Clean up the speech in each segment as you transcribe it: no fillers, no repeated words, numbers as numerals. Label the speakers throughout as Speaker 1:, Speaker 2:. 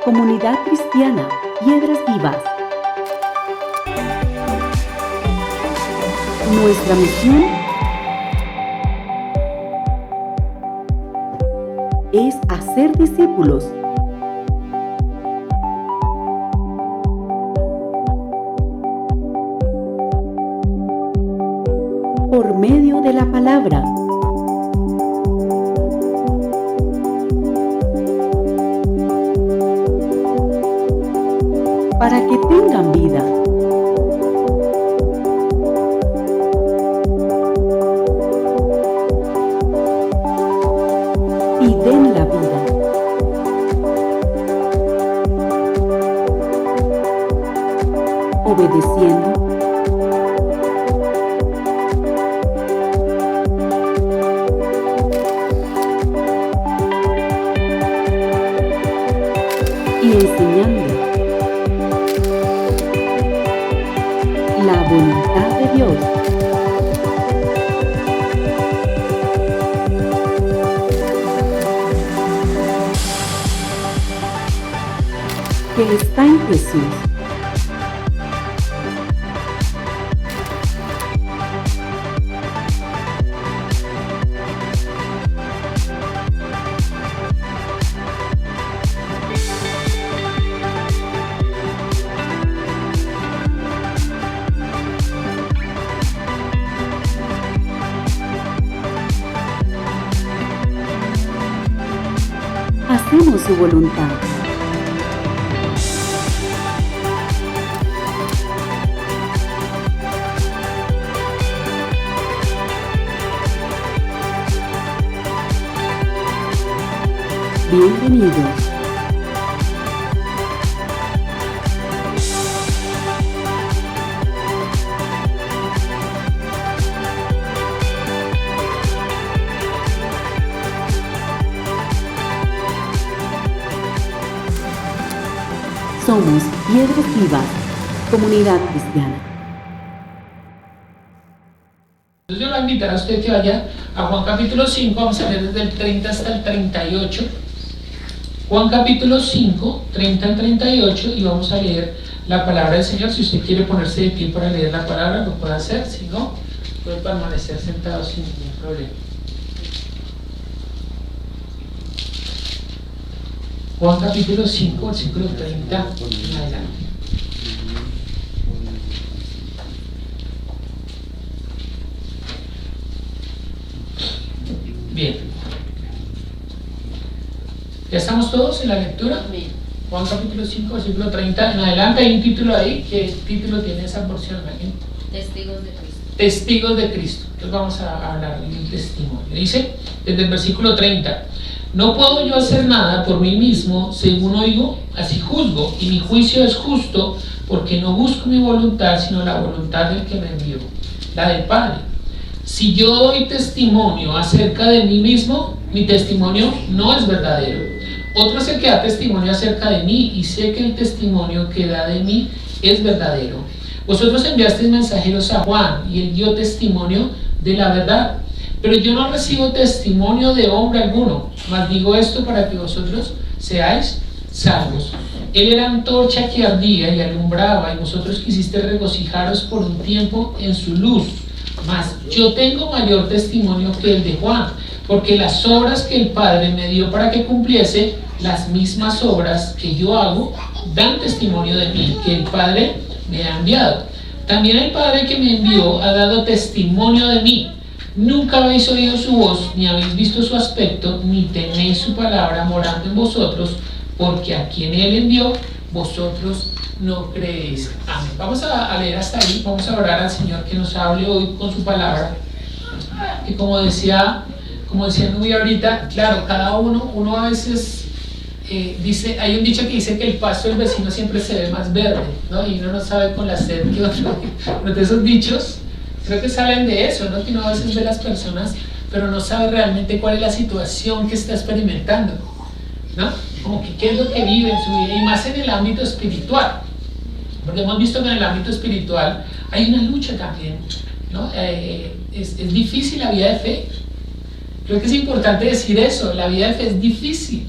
Speaker 1: Comunidad Cristiana Piedras Vivas. Nuestra misión es hacer discípulos. Por medio de la palabra. Para que tengan vida. Y den la vida. Obedeciendo. Y enseñando. La voluntad de Dios. Que está en Jesús. Hacemos su voluntad. Bienvenidos. Somos Piedras Vivas, Comunidad Cristiana.
Speaker 2: Entonces yo le voy a invitar a usted que vaya a Juan capítulo 5, vamos a leer desde el 30 hasta el 38. Juan capítulo 5, 30 al 38, y vamos a leer la palabra del Señor. Si usted quiere ponerse de pie para leer la palabra, lo puede hacer, si no, puede permanecer sentado sin ningún problema. Juan capítulo 5, versículo 30 en adelante. Bien. ¿Ya estamos todos en la lectura?
Speaker 3: Bien.
Speaker 2: Juan capítulo 5, versículo 30 en adelante. Hay un título ahí. ¿Qué título tiene esa porción?
Speaker 3: Testigos de Cristo.
Speaker 2: Testigos de Cristo. Entonces vamos a hablar del testimonio. Dice desde el versículo 30: no puedo yo hacer nada por mí mismo, según oigo, así juzgo, y mi juicio es justo, porque no busco mi voluntad, sino la voluntad del que me envió, la del Padre. Si yo doy testimonio acerca de mí mismo, mi testimonio no es verdadero. Otro es el que da testimonio acerca de mí, y sé que el testimonio que da de mí es verdadero. Vosotros enviasteis mensajeros a Juan, y él dio testimonio de la verdad. Pero yo no recibo testimonio de hombre alguno, mas digo esto para que vosotros seáis salvos. Él era antorcha que ardía y alumbraba, y vosotros quisisteis regocijaros por un tiempo en su luz. Mas yo tengo mayor testimonio que el de Juan, porque las obras que el Padre me dio para que cumpliese, las mismas obras que yo hago, dan testimonio de mí, que el Padre me ha enviado. También el Padre que me envió ha dado testimonio de mí. Nunca habéis oído su voz, ni habéis visto su aspecto, ni tenéis su palabra morando en vosotros, porque a quien él envió, vosotros no creéis. Amén. Vamos a leer hasta ahí, vamos a orar al Señor que nos hable hoy con su palabra. Que como decía Nubia ahorita, claro, cada uno a veces dice, hay un dicho que dice que el pasto del vecino siempre se ve más verde, ¿no? Y uno no sabe con la sed que otro. Pero de esos dichos, creo que salen de eso, ¿no? Que uno a veces ve las personas, pero no sabe realmente cuál es la situación que está experimentando, ¿no? Como que qué es lo que vive en su vida, y más en el ámbito espiritual. Porque hemos visto que en el ámbito espiritual hay una lucha también, ¿no? Es difícil la vida de fe. Creo que es importante decir eso, la vida de fe es difícil,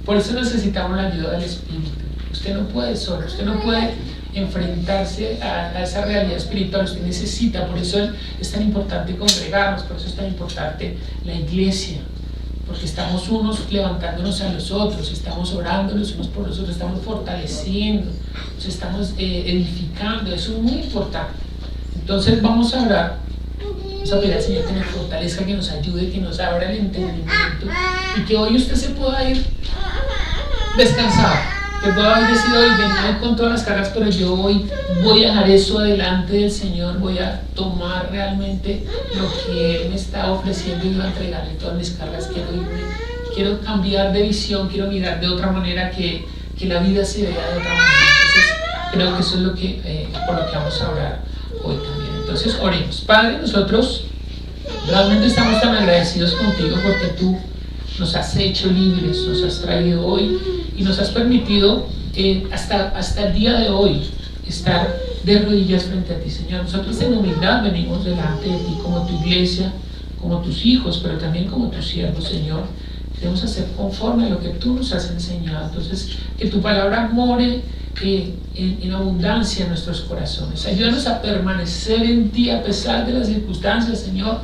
Speaker 2: Por eso necesitamos la ayuda del Espíritu. Usted no puede solo, usted no puede enfrentarse a esa realidad espiritual, usted necesita, por eso es tan importante congregarnos, por eso es tan importante la iglesia, porque estamos unos levantándonos a los otros, estamos orando los unos por los otros, estamos fortaleciendo, nos estamos edificando, eso es muy importante. Entonces vamos a orar, vamos a pedir al Señor que nos fortalezca, que nos ayude, que nos abra el entendimiento y que hoy usted se pueda ir descansado, que pueda haber decidido hoy venir con todas las cargas, pero yo hoy voy a dejar eso delante del Señor, voy a tomar realmente lo que Él me está ofreciendo y voy a entregarle todas mis cargas. Quiero cambiar de visión, quiero mirar de otra manera, que la vida se vea de otra manera. Entonces creo que eso es lo que, por lo que vamos a orar hoy también. Entonces oremos. Padre, nosotros realmente estamos tan agradecidos contigo porque tú nos has hecho libres, nos has traído hoy y nos has permitido hasta el día de hoy estar de rodillas frente a ti, Señor. Nosotros en humildad venimos delante de ti como tu iglesia, como tus hijos, pero también como tus siervos, Señor. Queremos hacer conforme a lo que tú nos has enseñado. Entonces, que tu palabra more en abundancia en nuestros corazones. Ayúdanos a permanecer en ti a pesar de las circunstancias, Señor.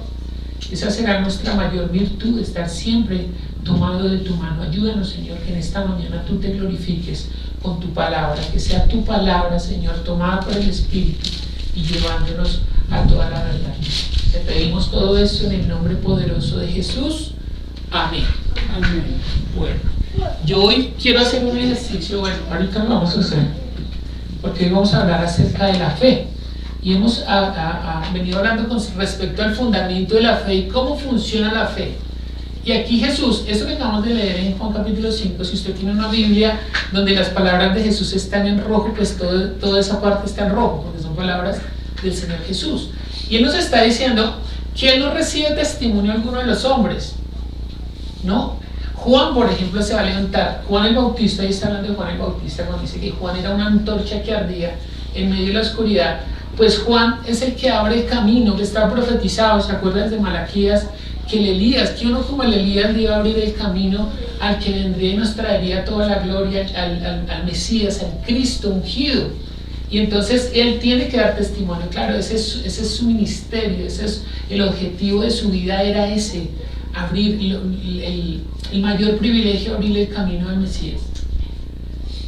Speaker 2: Esa será nuestra mayor virtud, estar siempre tomado de tu mano. Ayúdanos, Señor, que en esta mañana tú te glorifiques con tu palabra, que sea tu palabra, Señor, tomada por el Espíritu y llevándonos a toda la verdad. Te pedimos todo esto en el nombre poderoso de Jesús. Amén. Amén. Bueno, yo hoy quiero hacer un ejercicio, bueno, ahorita lo vamos a hacer, porque hoy vamos a hablar acerca de la fe. Y hemos venido hablando con respecto al fundamento de la fe y cómo funciona la fe. Y aquí Jesús, eso que acabamos de leer en Juan capítulo 5, si usted tiene una Biblia donde las palabras de Jesús están en rojo, pues toda esa parte está en rojo, porque son palabras del Señor Jesús. Y Él nos está diciendo que Él no recibe testimonio alguno de los hombres, ¿no? Juan, por ejemplo, se va a levantar. Juan el Bautista, ahí está hablando de Juan el Bautista, cuando dice que Juan era una antorcha que ardía en medio de la oscuridad. Pues Juan es el que abre el camino, que está profetizado. ¿Se acuerdan de Malaquías? Que el Elías, que uno como el Elías le iba a abrir el camino al que vendría y nos traería toda la gloria, al Mesías, al Cristo ungido. Y entonces él tiene que dar testimonio. Claro, ese es su ministerio, ese es el objetivo de su vida, era ese, abrir el mayor privilegio, abrir el camino al Mesías.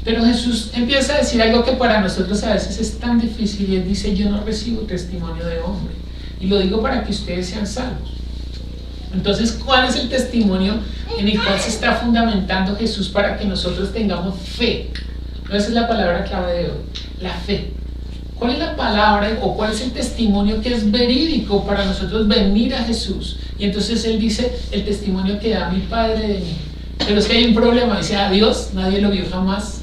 Speaker 2: Pero Jesús empieza a decir algo que para nosotros a veces es tan difícil, y Él dice: yo no recibo testimonio de hombre, y lo digo para que ustedes sean salvos. Entonces, ¿cuál es el testimonio en el cual se está fundamentando Jesús para que nosotros tengamos fe? No, esa es la palabra clave de hoy, la fe. ¿Cuál es la palabra o cuál es el testimonio que es verídico para nosotros venir a Jesús? Y entonces Él dice: el testimonio que da mi Padre de mí. Pero es que hay un problema, dice: a Dios nadie lo vio jamás.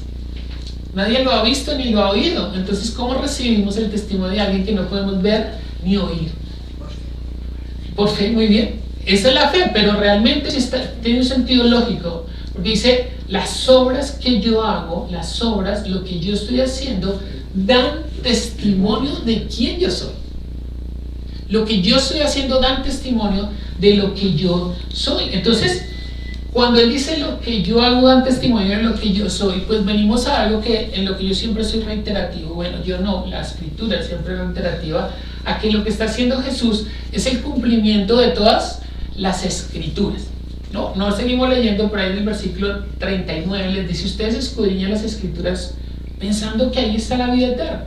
Speaker 2: Nadie lo ha visto ni lo ha oído. Entonces, ¿cómo recibimos el testimonio de alguien que no podemos ver ni oír? Por fe, muy bien. Esa es la fe, pero realmente tiene un sentido lógico. Porque dice: las obras que yo hago, las obras, lo que yo estoy haciendo, dan testimonio de quién yo soy. Lo que yo estoy haciendo dan testimonio de lo que yo soy. Entonces, cuando Él dice lo que yo hago dan testimonio de lo que yo soy, pues venimos a algo que en lo que yo siempre soy reiterativo. Bueno, yo no, la Escritura siempre es reiterativa, a que lo que está haciendo Jesús es el cumplimiento de todas las Escrituras. No seguimos leyendo por ahí en el versículo 39, les dice: ustedes escudriñan las Escrituras pensando que ahí está la vida eterna.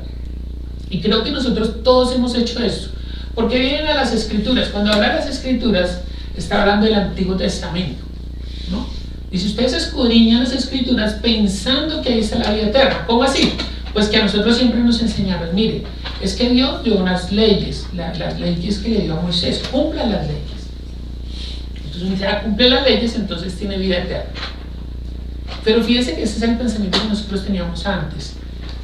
Speaker 2: Y creo que nosotros todos hemos hecho eso. ¿Por qué vienen a las Escrituras? Cuando habla de las Escrituras, está hablando del Antiguo Testamento, ¿no? Dice: ustedes escudriñan las Escrituras pensando que ahí está la vida eterna. ¿Cómo así? Pues que a nosotros siempre nos enseñaron: mire, es que Dios dio unas leyes, las leyes que le dio a Moisés, cumplan las leyes. Entonces uno dice: cumple las leyes, entonces tiene vida eterna. Pero fíjense que ese es el pensamiento que nosotros teníamos antes.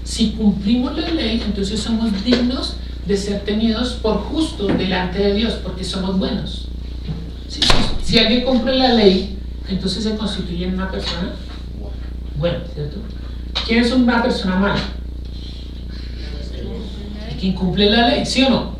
Speaker 2: Si cumplimos la ley, entonces somos dignos de ser tenidos por justos delante de Dios, porque somos buenos. Si alguien cumple la ley, entonces se constituye en una persona buena, ¿cierto? ¿Quién es una persona mala? Quien cumple la ley, ¿sí o no?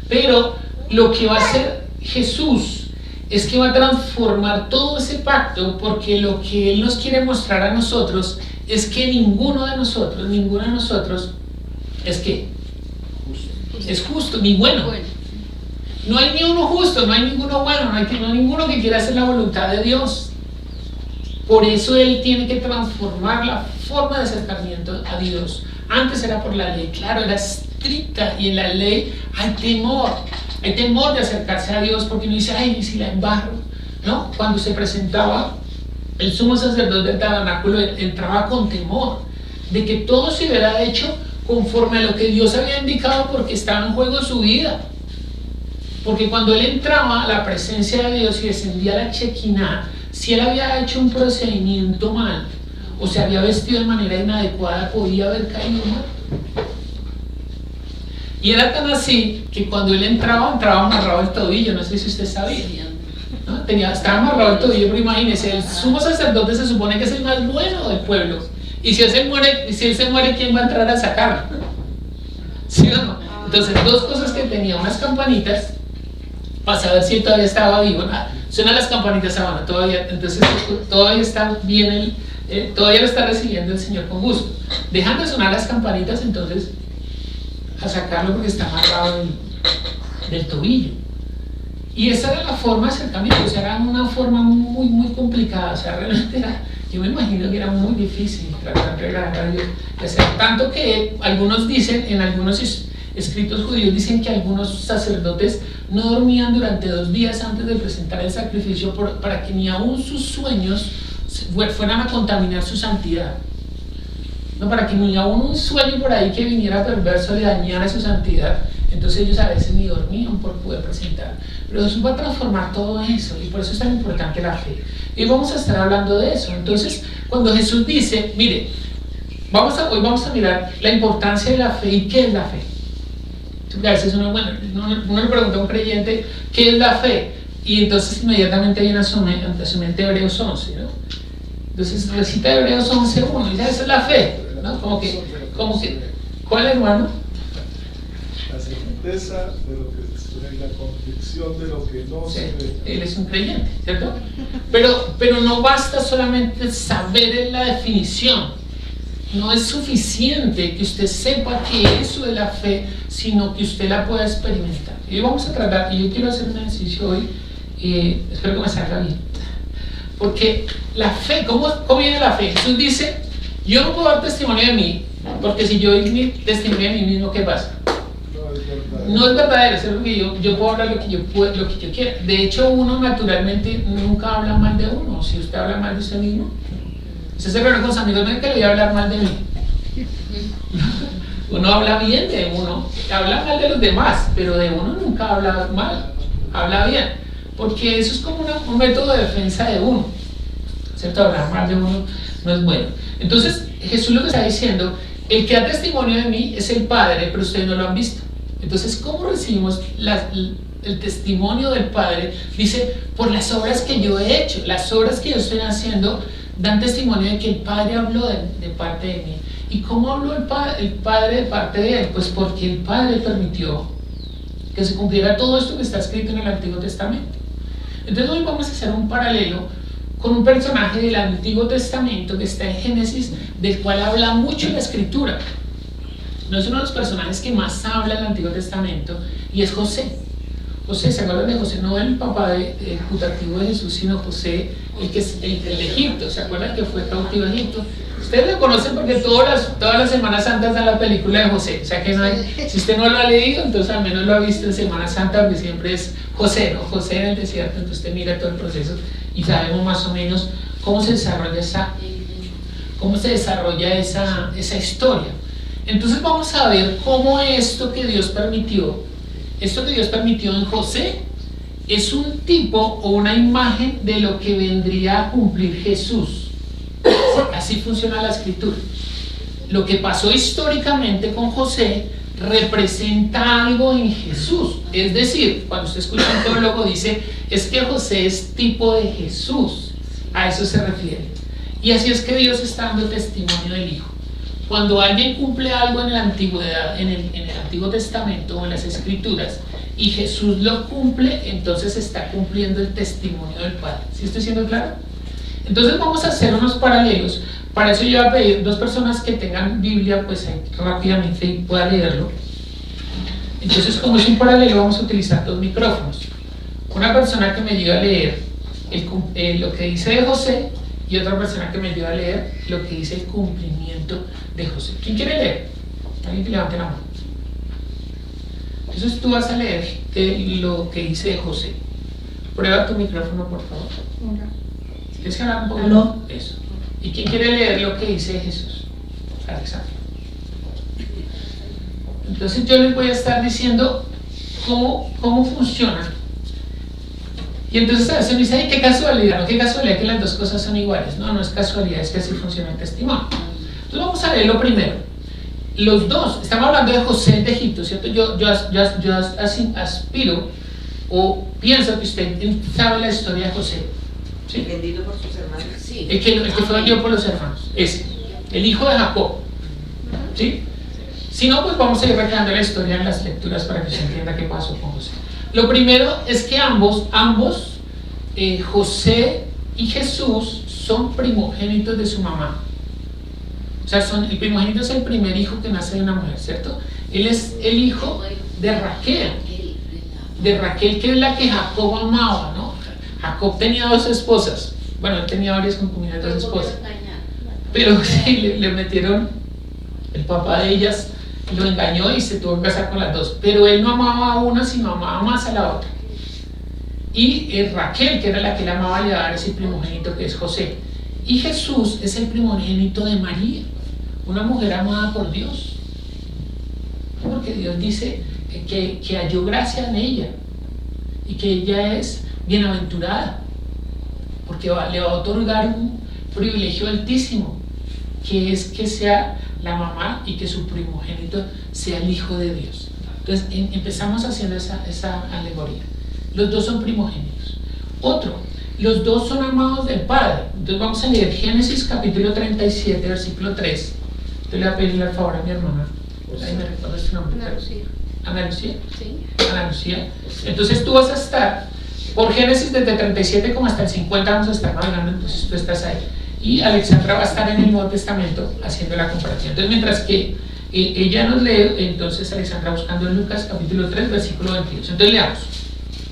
Speaker 2: Pero lo que va a hacer Jesús es que va a transformar todo ese pacto, porque lo que Él nos quiere mostrar a nosotros es que ninguno de nosotros es que es justo, ni bueno. No hay ni uno justo, no hay ninguno bueno, no hay ninguno que quiera hacer la voluntad de Dios. Por eso Él tiene que transformar la forma de acercamiento a Dios. Antes era por la ley, claro, era estricta, y en la ley hay temor de acercarse a Dios, porque uno dice, ay, ¿y si la embarro? ¿No? Cuando se presentaba el sumo sacerdote del tabernáculo, entraba con temor de que todo se hubiera hecho conforme a lo que Dios había indicado, porque estaba en juego su vida. Porque cuando él entraba a la presencia de Dios y descendía a la Shekinah, si él había hecho un procedimiento mal o se había vestido de manera inadecuada, podía haber caído muerto. Y era tan así que cuando él entraba amarrado el tobillo, no sé si usted sabía, ¿no? Estaba amarrado el tobillo, pero imagínese, el sumo sacerdote se supone que es el más bueno del pueblo, y si él se muere, ¿quién va a entrar a sacarlo? ¿Sí o no? Entonces, dos cosas que tenía: unas campanitas para saber si él todavía estaba vivo. Suenan las campanitas, bueno, todavía, entonces todavía está bien, todavía lo está recibiendo el Señor con gusto. Dejan de sonar las campanitas, entonces a sacarlo porque está amarrado del tobillo. Y esa era la forma de acercamiento, o sea, era una forma muy, muy complicada, o sea, realmente yo me imagino que era muy difícil tratar de agradar a Dios. O sea, tanto que algunos dicen, en algunos escritos judíos dicen que algunos sacerdotes no dormían durante 2 días antes de presentar el sacrificio para que ni aún sus sueños fueran a contaminar su santidad. No, para que ni aún un sueño por ahí que viniera perverso le dañara su santidad. Entonces ellos a veces ni dormían por poder presentar. Pero Jesús va a transformar todo eso, y por eso es tan importante la fe. Y vamos a estar hablando de eso. Entonces, cuando Jesús dice, mire, hoy vamos a mirar la importancia de la fe y qué es la fe. A veces uno le pregunta a un creyente qué es la fe, y entonces inmediatamente viene a su mente Hebreos 11, ¿no? Entonces recita Hebreos 11:1 y dice, esa es la fe, ¿no? Como que, ¿cuál, hermano?
Speaker 4: La certeza de lo que se espera y la convicción de lo que no se ve.
Speaker 2: Él es un creyente, ¿cierto? Pero no basta solamente saber la definición. No es suficiente que usted sepa que eso es la fe, sino que usted la pueda experimentar. Y vamos a tratar, y yo quiero hacer un ejercicio hoy, espero que me salga bien. Porque la fe, ¿cómo viene la fe? Jesús dice, yo no puedo dar testimonio de mí, porque si yo doy mi testimonio de mí mismo, ¿qué pasa? No es verdadero, es algo que yo puedo hablar lo que yo quiera. De hecho, uno naturalmente nunca habla mal de uno. Si usted habla mal de usted mismo, usted se reúne con sus amigos, no es que le voy a hablar mal de mí. Uno habla bien de uno, habla mal de los demás, pero de uno nunca habla mal, habla bien, porque eso es como un método de defensa de uno, ¿cierto? Hablar mal de uno no es bueno. Entonces Jesús lo que está diciendo, el que da testimonio de mí es el Padre, pero ustedes no lo han visto. Entonces, ¿cómo recibimos el testimonio del Padre? Dice, por las obras que yo he hecho, las obras que yo estoy haciendo dan testimonio de que el Padre habló de parte de mí. ¿Y cómo habló el Padre de parte de él? Pues porque el Padre permitió que se cumpliera todo esto que está escrito en el Antiguo Testamento. Entonces hoy vamos a hacer un paralelo con un personaje del Antiguo Testamento que está en Génesis, del cual habla mucho la Escritura. No es uno de los personajes que más habla el Antiguo Testamento, y es José. José, ¿se acuerdan de José? No el papá putativo de Jesús, sino José, el que es el de Egipto. ¿Se acuerdan que fue cautivo a Egipto? Ustedes lo conocen porque todas las Semanas Santas dan la película de José. O sea que no hay, si usted no lo ha leído, entonces al menos lo ha visto en Semana Santa, porque siempre es José, ¿no? José en el desierto. Entonces usted mira todo el proceso y sabemos más o menos cómo se desarrolla esa historia. Entonces vamos a ver cómo esto que Dios permitió en José es un tipo o una imagen de lo que vendría a cumplir Jesús. Así funciona la Escritura. Lo que pasó históricamente con José representa algo en Jesús. Es decir, cuando usted escucha un teólogo dice, es que José es tipo de Jesús. A eso se refiere. Y así es que Dios está dando testimonio del Hijo. cuando alguien cumple algo en la antigüedad, en el Antiguo Testamento o en las Escrituras, y Jesús lo cumple, entonces está cumpliendo el testimonio del Padre. ¿Sí estoy siendo claro? Entonces vamos a hacer unos paralelos. Para eso yo voy a pedir dos personas que tengan Biblia, pues ahí rápidamente y puedan leerlo. Entonces, como es un paralelo, vamos a utilizar dos micrófonos. Una persona que me ayude a leer lo que dice de José, y otra persona que me ayude a leer lo que dice el cumplimiento de José. ¿Quién quiere leer? Alguien que levante la mano. Entonces tú vas a leer lo que dice de José. Prueba tu micrófono, por favor. ¿Quieres que hablar un poco?
Speaker 5: ¿Aló?
Speaker 2: Eso. ¿Y quién quiere leer lo que dice Jesús? Alexander. Entonces yo les voy a estar diciendo cómo funciona. Y entonces a veces me dice, ay, qué casualidad, no, qué casualidad que las dos cosas son iguales. No, no es casualidad, es que así funciona el testimonio. Entonces vamos a leer lo primero. Los dos, estamos hablando de José de Egipto, ¿cierto? Yo aspiro o pienso que usted sabe la historia de José. ¿Sí?
Speaker 5: Vendido por sus hermanos.
Speaker 3: Sí.
Speaker 2: El que fue vendido por los hermanos, ese, el hijo de Jacob. ¿Sí? Si no, pues vamos a ir recreando la historia en las lecturas para que se entienda qué pasó con José. Lo primero es que ambos, José y Jesús, son primogénitos de su mamá. O sea, el primogénito es el primer hijo que nace de una mujer, ¿cierto? Él es el hijo de Raquel, que es la que Jacob amaba, ¿no? Jacob tenía dos esposas. Bueno, él tenía varias concubinas, dos esposas. Pero sí, le metieron, el papá de ellas lo engañó y se tuvo que casar con las dos. Pero él no amaba a una, sino amaba más a la otra. Y Raquel, que era la que él amaba, le va a dar ese primogénito que es José. Y Jesús es el primogénito de María, una mujer amada por Dios. Porque Dios dice que halló gracia en ella y que ella es bienaventurada, porque le va a otorgar un privilegio altísimo, que es que sea la mamá y que su primogénito sea el hijo de Dios. Entonces empezamos haciendo esa alegoría. Los dos son primogénitos. Otro, los dos son amados del Padre. Entonces vamos a leer Génesis capítulo 37, versículo 3. Yo le voy a pedirle al favor a mi hermana. Ahí me recuerda su nombre.
Speaker 3: Ana Lucía.
Speaker 2: Ana Lucía.
Speaker 3: Sí.
Speaker 2: Ana Lucía. Entonces tú vas a estar por Génesis desde 37 como hasta el 50 vamos a estar navegando, entonces tú estás ahí. Y Alexandra va a estar en el Nuevo Testamento haciendo la comparación. Entonces mientras que ella nos lee, entonces Alexandra buscando en Lucas capítulo 3, versículo 22. Entonces leamos.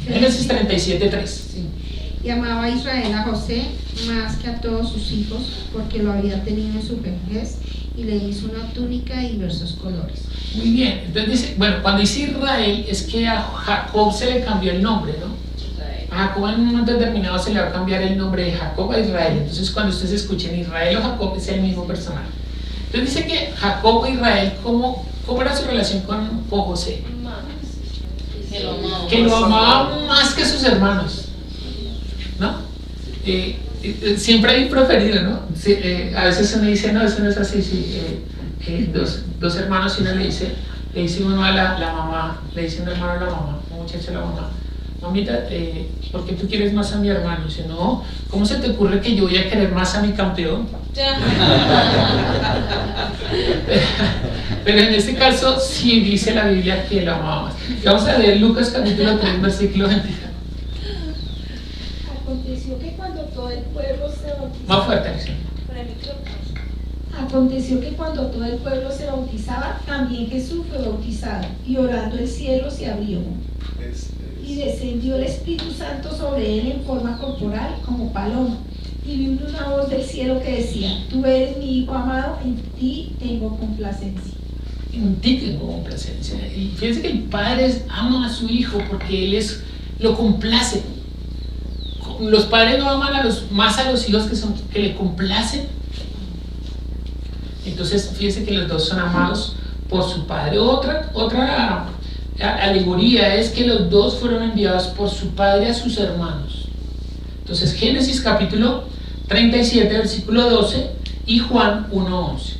Speaker 2: Génesis 37, 3.
Speaker 6: Sí. Y amaba a Israel a José más que a todos sus hijos, porque lo había tenido en su vejez, y le hizo una túnica de diversos colores.
Speaker 2: Muy bien. Entonces dice, bueno, cuando dice Israel es que a Jacob se le cambió el nombre, ¿no? A Jacob en un momento determinado se le va a cambiar el nombre de Jacob a Israel. Entonces cuando ustedes escuchen Israel o Jacob es el mismo personaje. Entonces dice que Jacob o Israel, ¿cómo era su relación con José? Que lo amaba más que sus hermanos, ¿no? Siempre hay un preferido, ¿no? A veces uno dice, no, eso no es así, dos hermanos y uno le dice uno a la mamá, le dice un hermano a la mamá, un muchacho a la mamá, mamita, ¿por qué tú quieres más a mi hermano? Y dice, no, ¿cómo se te ocurre que yo voy a querer más a mi campeón? Pero en este caso sí dice la Biblia que lo amaba más. Vamos a leer Lucas capítulo 3, versículo 22.
Speaker 7: Aconteció que cuando todo el pueblo se bautizaba,
Speaker 2: Más fuerte, Alexandra.
Speaker 7: Aconteció que cuando todo el pueblo se bautizaba, también Jesús fue bautizado, y orando el cielo se abrió, y descendió el Espíritu Santo sobre él en forma corporal como paloma, y vino una voz del cielo que decía, tú eres mi hijo amado, en ti tengo complacencia.
Speaker 2: En ti tengo complacencia. Y fíjense que el padre ama a su hijo porque él lo complace. Los padres no aman más a los hijos que le complacen. Entonces fíjense que los dos son amados por su padre. Otra alegoría es que los dos fueron enviados por su padre a sus hermanos. Entonces Génesis capítulo 37 versículo 12 y Juan 1:11.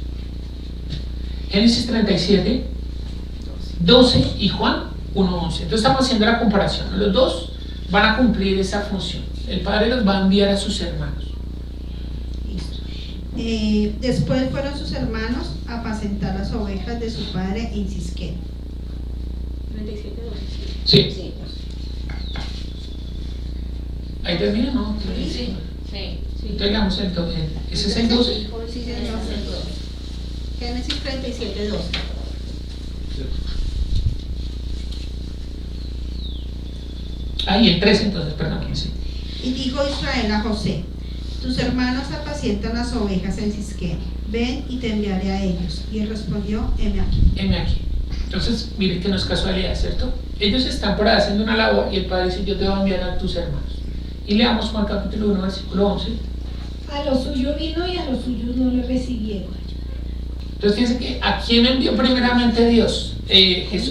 Speaker 2: Génesis 37 12 y Juan 1:11. Entonces estamos haciendo la comparación. Los dos van a cumplir esa función. El padre los va a enviar a sus hermanos.
Speaker 6: Después fueron sus hermanos a apacentar las ovejas de su padre en Sisquén.
Speaker 7: 37, 12.
Speaker 2: Sí.
Speaker 3: Sí.
Speaker 2: Ahí termina, ¿no?
Speaker 3: Sí. Sí.
Speaker 2: Entonces leamos el 12. ¿Ese es el 12?
Speaker 6: Sí, señor. Génesis 37, 12.
Speaker 2: Ah, y el 13 entonces, perdón, sí.
Speaker 6: Y dijo Israel a José: tus hermanos apacientan las ovejas en Sisquén, ven y te enviaré a ellos. Y él respondió: heme aquí.
Speaker 2: Heme aquí. Entonces, mire que no es casualidad, ¿cierto? Ellos están por ahí haciendo una labor y el padre dice: yo te voy a enviar a tus hermanos. Y leamos Juan capítulo 1, versículo 11.
Speaker 7: A lo suyo vino y a los suyos no le recibieron.
Speaker 2: Entonces fíjense que ¿a quién envió primeramente Dios?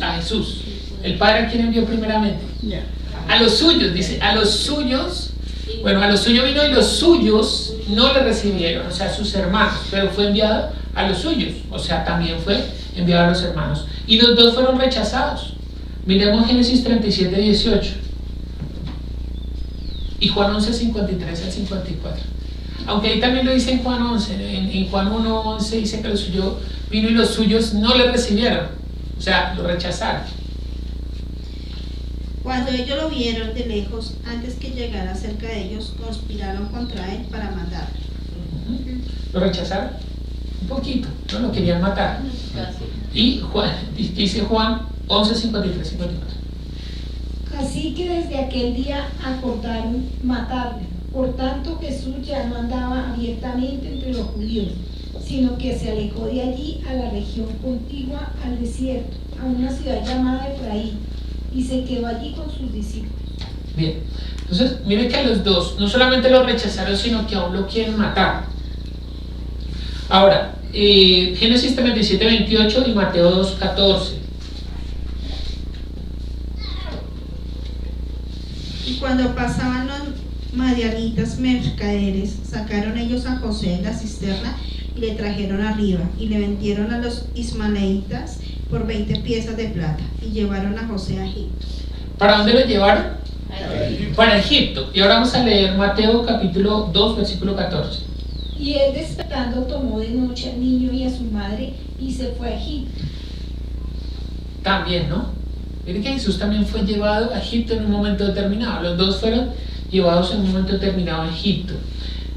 Speaker 2: A Jesús. ¿El Padre a quién envió primeramente? A los suyos, dice, a los suyos. Bueno, a los suyos vino y los suyos no le recibieron, o sea, sus hermanos, pero fue enviado a los suyos, o sea, también fue enviado a los hermanos. Y los dos fueron rechazados. Miremos Génesis 37, 18 y Juan 11, 53 al 54. Aunque ahí también lo dice en Juan 11, en Juan 1, 11 dice que lo suyo vino y los suyos no le recibieron, o sea, lo rechazaron.
Speaker 6: Cuando ellos lo vieron de lejos, antes que llegara cerca de ellos, conspiraron contra él para matarlo.
Speaker 2: Lo rechazaron un poquito, no lo querían matar.
Speaker 3: Casi.
Speaker 2: Y Juan, dice Juan 11, 53, 54.
Speaker 7: Así que desde aquel día acordaron matarle. Por tanto, Jesús ya no andaba abiertamente entre los judíos, sino que se alejó de allí a la región contigua al desierto, a una ciudad llamada Efraín, y se quedó allí con sus discípulos.
Speaker 2: Bien, entonces mire que a los dos no solamente lo rechazaron, sino que aún lo quieren matar. Ahora, Génesis 37, 28 y Mateo 2, 14.
Speaker 6: Y cuando pasaban los madianitas mercaderes, sacaron ellos a José de la cisterna y le trajeron arriba, y le vendieron a los ismaelitas por 20 piezas de plata, y llevaron a José a Egipto.
Speaker 2: ¿Para dónde lo llevaron?
Speaker 3: Ahí.
Speaker 2: Para Egipto. Y ahora vamos a leer Mateo capítulo 2, versículo 14.
Speaker 7: Y él despertando tomó de noche al niño y a su madre y se fue a Egipto.
Speaker 2: También, ¿no? Mire que Jesús también fue llevado a Egipto en un momento determinado. Los dos fueron llevados en un momento determinado a Egipto.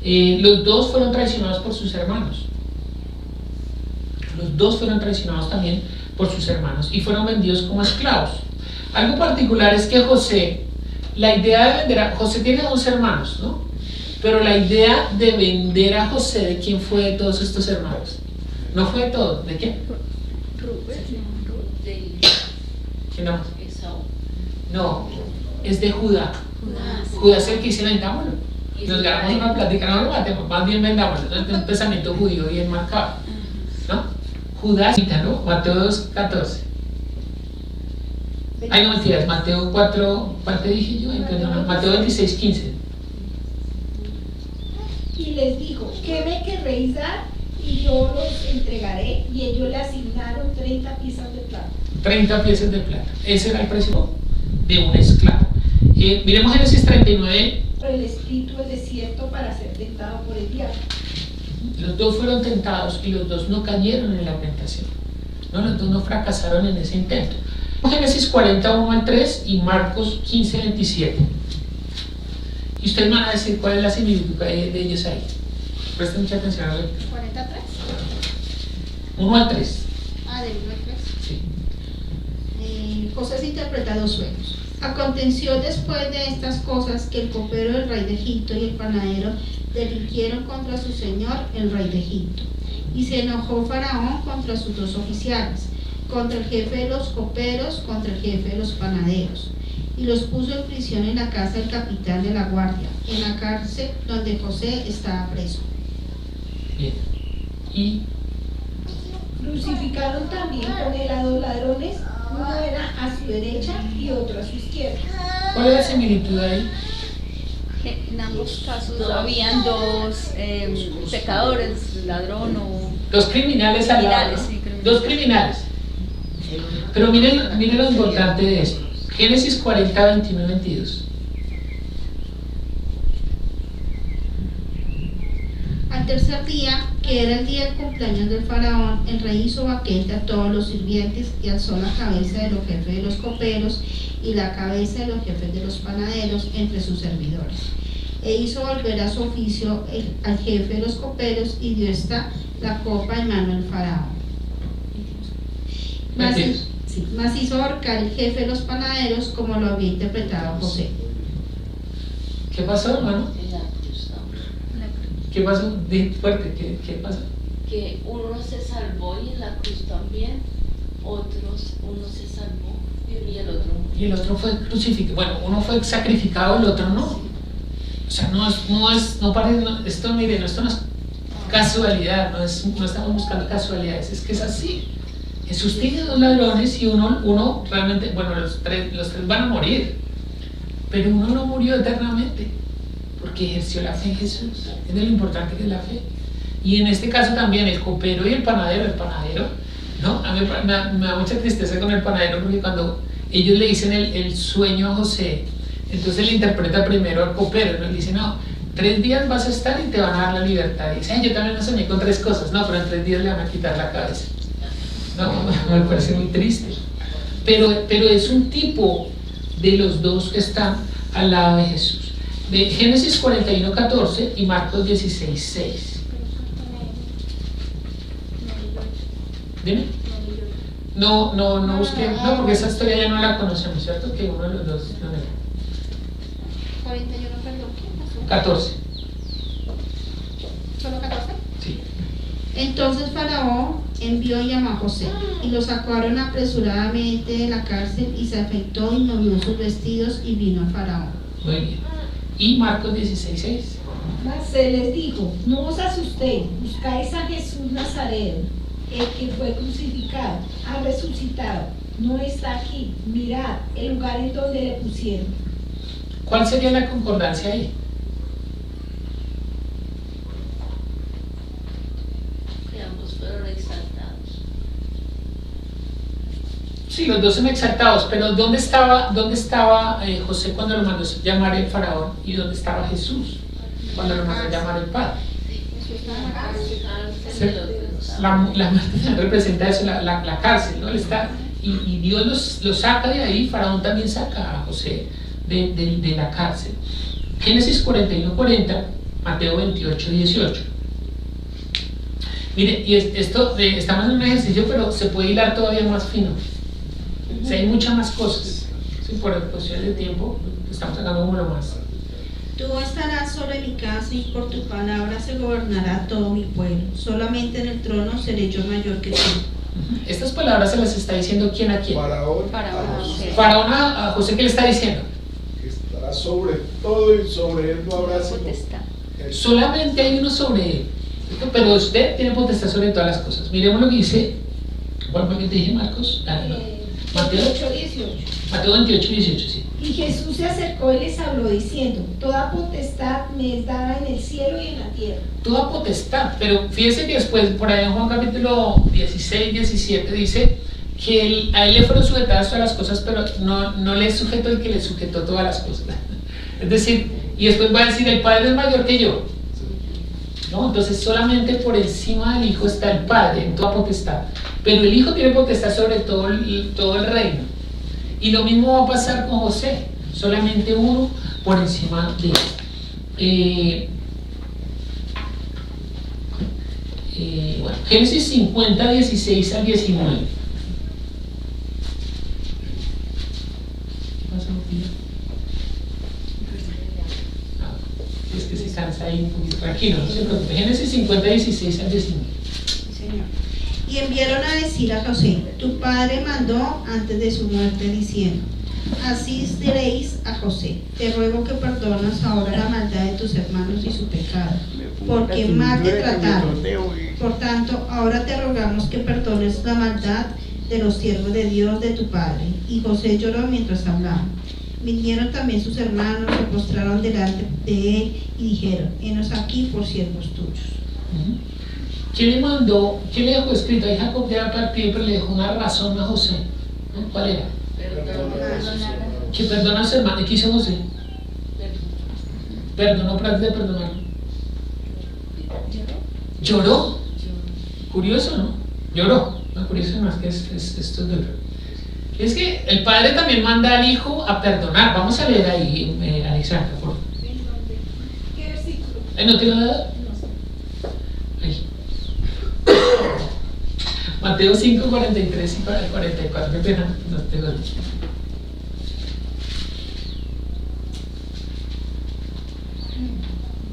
Speaker 2: Los dos fueron traicionados por sus hermanos. Los dos fueron traicionados también por sus hermanos y fueron vendidos como esclavos. Algo particular es que José, la idea de vender a José, tiene dos hermanos, ¿no? Pero la idea de vender a José, ¿de quién fue de todos estos hermanos? No fue de todos, ¿de quién?
Speaker 3: De
Speaker 2: ¿Quién no?
Speaker 3: Esaú.
Speaker 2: No, es de Judá.
Speaker 3: Judá.
Speaker 2: Judá es el que dice vendámoslo. Nos ganamos una plática, no lo matemos, más bien vendámoslo. Es un pensamiento judío bien marcado, ¿no? Judá, ¿no? Mateo 2, 14. Ay, no mentiras, Mateo 4, ¿cuál te dije yo? Ay, perdón, Mateo 26, 15.
Speaker 7: Y les dijo: ¿qué me querréis dar? Y yo los entregaré. Y ellos le asignaron 30 piezas de plata.
Speaker 2: 30 piezas de plata. Ese era el precio de un esclavo. Miremos Génesis 39.
Speaker 7: Por el espíritu del desierto para ser tentado por el diablo.
Speaker 2: Los dos fueron tentados y los dos no cayeron en la tentación. No, los dos no fracasaron en ese intento. Génesis 41 al 3 y Marcos 15, 27. Y ustedes van a decir cuál es la similitud de ellos ahí. Presten mucha atención a la lectura.
Speaker 6: 43.
Speaker 2: 1 al 3.
Speaker 6: Del 1 al 3.
Speaker 2: Sí.
Speaker 6: José se interpreta dos sueños. Aconteció después de estas cosas que el copero del rey de Egipto y el panadero delinquieron contra su señor, el rey de Egipto. Y se enojó Faraón contra sus dos oficiales, contra el jefe de los coperos, contra el jefe de los panaderos. Y los puso en prisión en la casa del capitán de la guardia, en la cárcel donde José estaba preso.
Speaker 2: Bien. Y
Speaker 7: Crucificaron también con él a dos ladrones, uno era a su derecha y otro a su izquierda.
Speaker 2: ¿cuál es la similitud ahí?
Speaker 5: En ambos casos habían dos pecadores, ladrón o...
Speaker 2: Dos criminales al lado,
Speaker 5: Criminales,
Speaker 2: ¿no?
Speaker 5: sí, criminales.
Speaker 2: Dos criminales. Pero miren lo importante de esto. Génesis 40, 21 y 22.
Speaker 6: Al tercer día, que era el día del cumpleaños del faraón, el rey hizo banquete a todos los sirvientes y alzó la cabeza de los jefes de los coperos y la cabeza de los jefes de los panaderos entre sus servidores. E hizo volver a su oficio al jefe de los coperos y dio la copa en mano del faraón. Mas hizo ahorcar el jefe de los panaderos como lo había interpretado José.
Speaker 2: ¿Qué pasó, hermano?
Speaker 3: En la cruz, ¿no?
Speaker 2: ¿Qué pasó? Di fuerte, ¿qué pasó?
Speaker 3: Que uno se salvó y en la cruz también, uno se salvó y el otro murió.
Speaker 2: Y el otro fue crucificado. Bueno, uno fue sacrificado, el otro no. O sea, no parece, esto, miren, esto no es casualidad, no estamos buscando casualidades, es que es así. Jesús tiene dos ladrones y uno realmente, bueno, los tres van a morir, pero uno no murió eternamente, porque ejerció la fe en Jesús. Es de lo importante que es la fe. Y en este caso también el copero y el panadero, ¿no? A mí me da mucha tristeza con el panadero, porque cuando ellos le dicen el sueño a José, entonces le interpreta primero al copero, ¿no? Le dice, no, 3 días vas a estar y te van a dar la libertad. Y dice, yo también me soñé con 3 cosas. No, pero en 3 días le van a quitar la cabeza. No, me parece muy triste. Pero es un tipo de los dos que están al lado de Jesús. De Génesis 41:14 y Marcos 16:6. Dime. No busqué, no, porque esa historia ya no la conocemos, ¿cierto? Que uno de los dos lo negó.
Speaker 6: 41, perdón, ¿qué pasó?
Speaker 2: 14.
Speaker 6: ¿Solo 14?
Speaker 2: Sí.
Speaker 6: Entonces Faraón envió y llamó a José, y lo sacaron apresuradamente de la cárcel, y se afeitó y movió sus vestidos y vino a Faraón.
Speaker 2: Muy bien. Y Marcos 16:6.
Speaker 7: Mas él les dijo, no os asustéis, buscáis a Jesús Nazareno, el que fue crucificado, ha resucitado, no está aquí, mirad el lugar en donde le pusieron.
Speaker 2: ¿Cuál sería la concordancia ahí?
Speaker 3: Que ambos fueron exaltados.
Speaker 2: Sí, los dos son exaltados, pero ¿dónde estaba José cuando lo mandó llamar el faraón? ¿Y dónde estaba Jesús cuando lo mandó llamar el Padre? La muerte representa eso, la cárcel, ¿no? Él está, y Dios lo saca de ahí. Faraón también saca a José de la cárcel. Génesis 41:40, Mateo 28:18. Mire, y esto, estamos en un ejercicio, pero se puede hilar todavía más fino. O sea, hay muchas más cosas. Sí, por cuestiones de tiempo, estamos sacando como lo más.
Speaker 6: Tú estarás sobre mi casa, y por tu palabra se gobernará todo mi pueblo. Solamente en el trono seré yo mayor que tú.
Speaker 2: Estas palabras se las está diciendo ¿quién a quién?
Speaker 4: Faraón
Speaker 2: Faraón a José, ¿qué le está diciendo?
Speaker 4: que estará sobre todo y sobre él no habrá sino
Speaker 5: Potestad.
Speaker 2: Solamente hay uno sobre él, ¿cierto? Pero usted tiene potestad sobre todas las cosas. Miremos lo que dice, ¿cuál fue que te dije, Marcos? Mateo
Speaker 7: 28:18.
Speaker 2: Mateo 28:18, sí.
Speaker 7: Y Jesús se acercó y les habló diciendo, toda potestad me es dada en el cielo y en la tierra.
Speaker 2: Toda potestad, pero fíjese que después, por ahí en Juan capítulo 16-17 dice que a él le fueron sujetadas todas las cosas, pero no le sujetó el que le sujetó todas las cosas. Es decir, y después va a decir, el Padre es mayor que yo, ¿no? Entonces solamente por encima del Hijo está el Padre en toda potestad, pero el Hijo tiene potestad sobre todo el reino. Y lo mismo va a pasar con José, solamente uno por encima de él. Bueno, Génesis 50:16-19. ¿Qué pasa, Lupita? Es que se cansa ahí un poquito. Tranquilo, no se preocupe. Génesis 50:16-19.
Speaker 6: Señor. Y enviaron a decir a José, tu padre mandó antes de su muerte diciendo, así diréis a José, te ruego que perdonas ahora la maldad de tus hermanos y su pecado, porque mal te trataron. Por tanto, ahora te rogamos que perdones la maldad de los siervos de Dios de tu padre. Y José lloró mientras hablaba. Vinieron también sus hermanos, se postraron delante de él y dijeron, henos aquí por siervos tuyos.
Speaker 2: ¿Quién le mandó? ¿Quién le dejó escrito? Ahí Jacob ya partió, pero le dejó una razón a José. ¿No? ¿Cuál era? Que perdona a su hermano. ¿Y qué hizo José? Perdonó para antes de perdonarlo. Lloró. Curioso, ¿no? Lloró. No, curioso no, es que esto es duro. Es que el padre también manda al hijo a perdonar. Vamos a leer ahí, Alexandra, por favor.
Speaker 7: ¿Qué versículo?
Speaker 2: ¿No te lo he dado? Ahí. Mateo 5, 43 y 44. Qué pena, no te lo he dicho.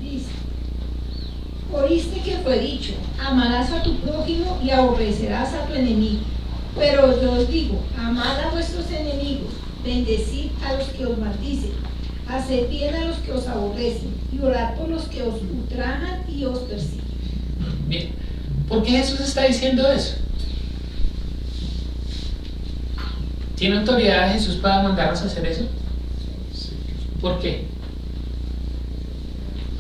Speaker 7: Dice: oíste que fue dicho, amarás a tu prójimo y aborrecerás a tu enemigo. Pero yo os digo, amad a vuestros enemigos, bendecid a los que os maldicen, haced bien a los que os aborrecen, y orad por los que os ultrajan y os persiguen.
Speaker 2: Bien. ¿Por qué Jesús está diciendo eso? ¿Tiene autoridad Jesús para mandarnos a hacer eso? ¿Por qué?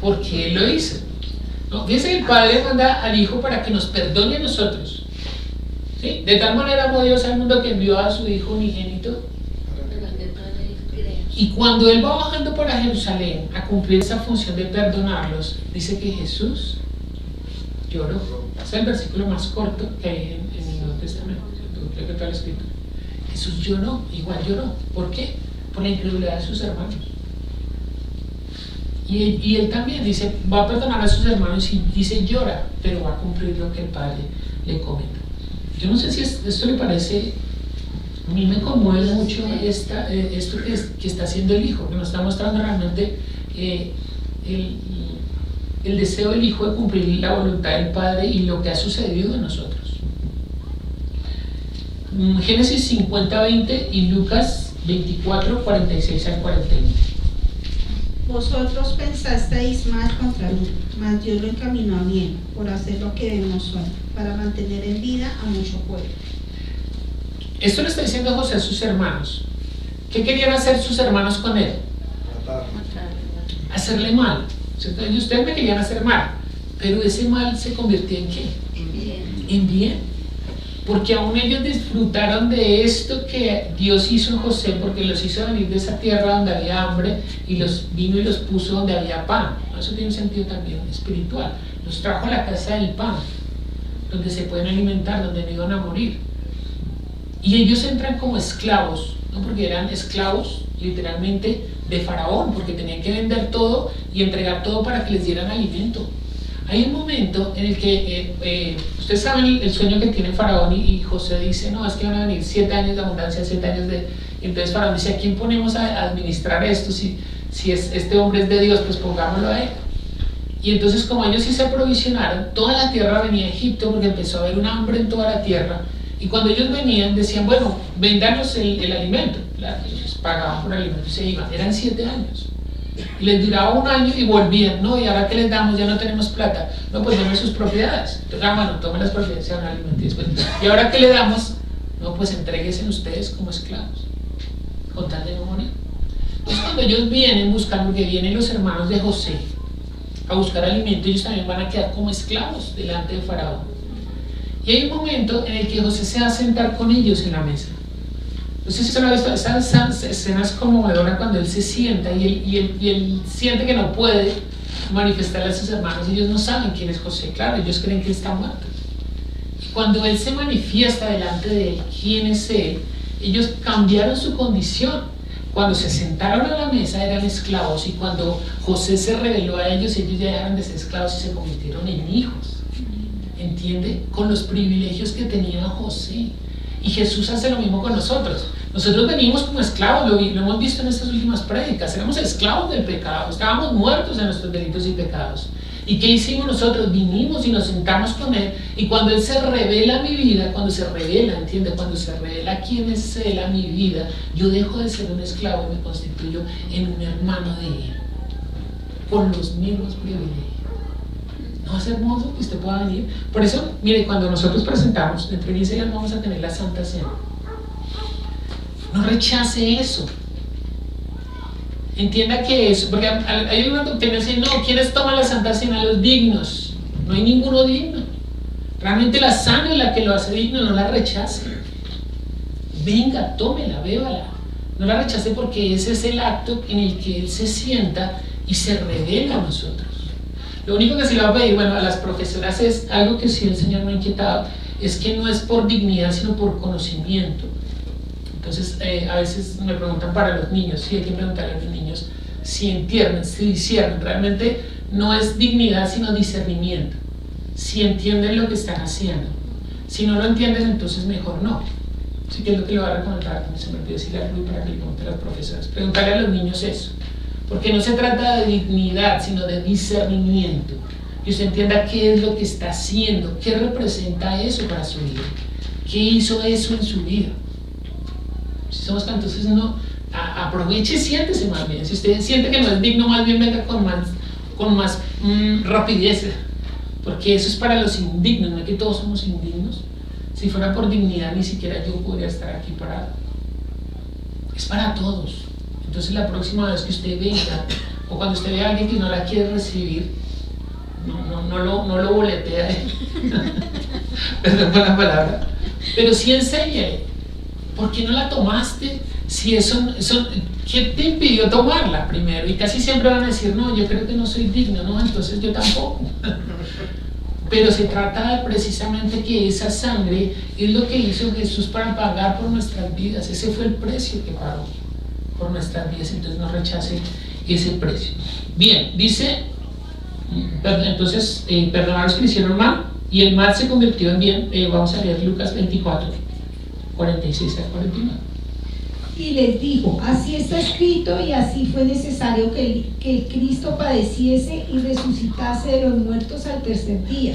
Speaker 2: Porque Él lo hizo. No, fíjense que el Padre manda al Hijo para que nos perdone a nosotros. ¿Sí? De tal manera amó Dios al mundo que envió a su Hijo unigénito. Y cuando Él va bajando para Jerusalén a cumplir esa función de perdonarlos, dice que Jesús lloró. Es el versículo más corto que hay en el Nuevo Testamento. Creo que está escrito. Jesús lloró, igual lloró. ¿Por qué? Por la incredulidad de sus hermanos. Y él también dice, va a perdonar a sus hermanos y dice llora, pero va a cumplir lo que el Padre le comenta. Yo no sé si esto le parece, a mí me conmueve mucho esto que está haciendo el Hijo, que nos está mostrando realmente el deseo del Hijo de cumplir la voluntad del Padre y lo que ha sucedido en nosotros. Génesis 50, 20 y Lucas 24, 46 al 41.
Speaker 6: Vosotros pensasteis mal contra mí, mas Dios lo encaminó a bien, por hacer lo que vemos hoy, para mantener en vida a mucho pueblo.
Speaker 2: Esto le está diciendo José a sus hermanos. ¿Qué querían hacer sus hermanos con él? Hacerle mal. Ustedes me querían hacer mal, pero ese mal se convirtió en ¿qué? En bien. Porque aún ellos disfrutaron de esto que Dios hizo en José, porque los hizo venir de esa tierra donde había hambre y los vino y los puso donde había pan. Eso tiene un sentido también espiritual. Los trajo a la casa del pan, donde se pueden alimentar, donde no iban a morir. Y ellos entran como esclavos, ¿no? Porque eran esclavos literalmente de Faraón, porque tenían que vender todo y entregar todo para que les dieran alimento. Hay un momento en el que, ustedes saben el sueño que tiene Faraón y José dice, no, es que van a venir 7 años de abundancia, 7 años de... Entonces Faraón dice, ¿a quién ponemos a administrar esto? Si este hombre es de Dios, pues pongámoslo a él. Y entonces como ellos sí se aprovisionaron, toda la tierra venía a Egipto porque empezó a haber un hambre en toda la tierra. Y cuando ellos venían, decían, bueno, véndanos el alimento. Claro, ellos pagaban por el alimento y se iban. Eran 7 años. Y les duraba 1 año y volvían, ¿no? Y ahora que les damos, ya no tenemos plata. No, pues denme sus propiedades. Entonces, bueno, tomen las propiedades, se van a alimentar. Y ahora que le damos, no, pues entréguense ustedes como esclavos, con tal de no morir. Entonces, cuando ellos vienen buscando, que vienen los hermanos de José a buscar alimento, ellos también van a quedar como esclavos delante de Faraón. Y hay un momento en el que José se va a sentar con ellos en la mesa. Entonces, se lo ha visto, esa escena es conmovedora cuando él se sienta y él siente que no puede manifestarle a sus hermanos. Ellos no saben quién es José, claro, ellos creen que él está muerto. Cuando él se manifiesta delante de él, quién es él, ellos cambiaron su condición. Cuando se sentaron a la mesa eran esclavos y cuando José se reveló a ellos, ellos ya dejaron de ser esclavos y se convirtieron en hijos. ¿Entiende? Con los privilegios que tenía José. Y Jesús hace lo mismo con nosotros. Nosotros venimos como esclavos, lo hemos visto en estas últimas prédicas, éramos esclavos del pecado, estábamos muertos en nuestros delitos y pecados. ¿Y qué hicimos nosotros? Vinimos y nos sentamos con Él, y cuando Él se revela a mi vida, cuando se revela, ¿entiende? Cuando se revela quién es Él a mi vida, yo dejo de ser un esclavo y me constituyo en un hermano de Él, con los mismos privilegios. ¿No es hermoso que usted pueda venir? Por eso, mire, cuando nosotros presentamos, dentro de 15 días vamos a tener la Santa Cena. No rechace eso. Entienda que eso, porque hay una doctrina que dice, no, ¿quiénes toman la Santa Cena? Los dignos. No hay ninguno digno. Realmente la sangre es la que lo hace digno, no la rechace. Venga, tómela, bébala. No la rechace porque ese es el acto en el que Él se sienta y se revela a nosotros. Lo único que sí le voy a pedir, bueno, a las profesoras es algo que sí el Señor me ha inquietado, es que no es por dignidad, sino por conocimiento. Entonces, a veces me preguntan para los niños, sí hay que preguntarle a los niños si entienden, si disciernen. Realmente no es dignidad, sino discernimiento. Si entienden lo que están haciendo. Si no lo entienden, entonces mejor no. Así que es lo que le voy a recomendar, también se me olvidó decirle a Luis para que le pregunte a las profesoras. Preguntarle a los niños eso. Porque no se trata de dignidad, sino de discernimiento. Que usted entienda qué es lo que está haciendo, qué representa eso para su vida, qué hizo eso en su vida. Si somos entonces no, aproveche y siéntese más bien. Si usted siente que no es digno, más bien venga con más rapidez. Porque eso es para los indignos, no es que todos somos indignos. Si fuera por dignidad, ni siquiera yo podría estar aquí parado. Es para todos. Entonces la próxima vez que usted venga, o cuando usted vea a alguien que no la quiere recibir, no lo boletea, perdón por la palabra, pero sí enséñale. ¿Por qué no la tomaste? Si ¿qué te impidió tomarla primero? Y casi siempre van a decir, no, yo creo que no soy digno, no, entonces yo tampoco. Pero se trata de precisamente que esa sangre es lo que hizo Jesús para pagar por nuestras vidas. Ese fue el precio que pagó por nuestras vidas, entonces no rechace ese precio. Bien, dice, entonces, perdonar a los que le hicieron mal, y el mal se convirtió en bien. Vamos a leer Lucas 24, 46 al 49.
Speaker 7: Y les dijo, así está escrito y así fue necesario que el Cristo padeciese y resucitase de los muertos al tercer día,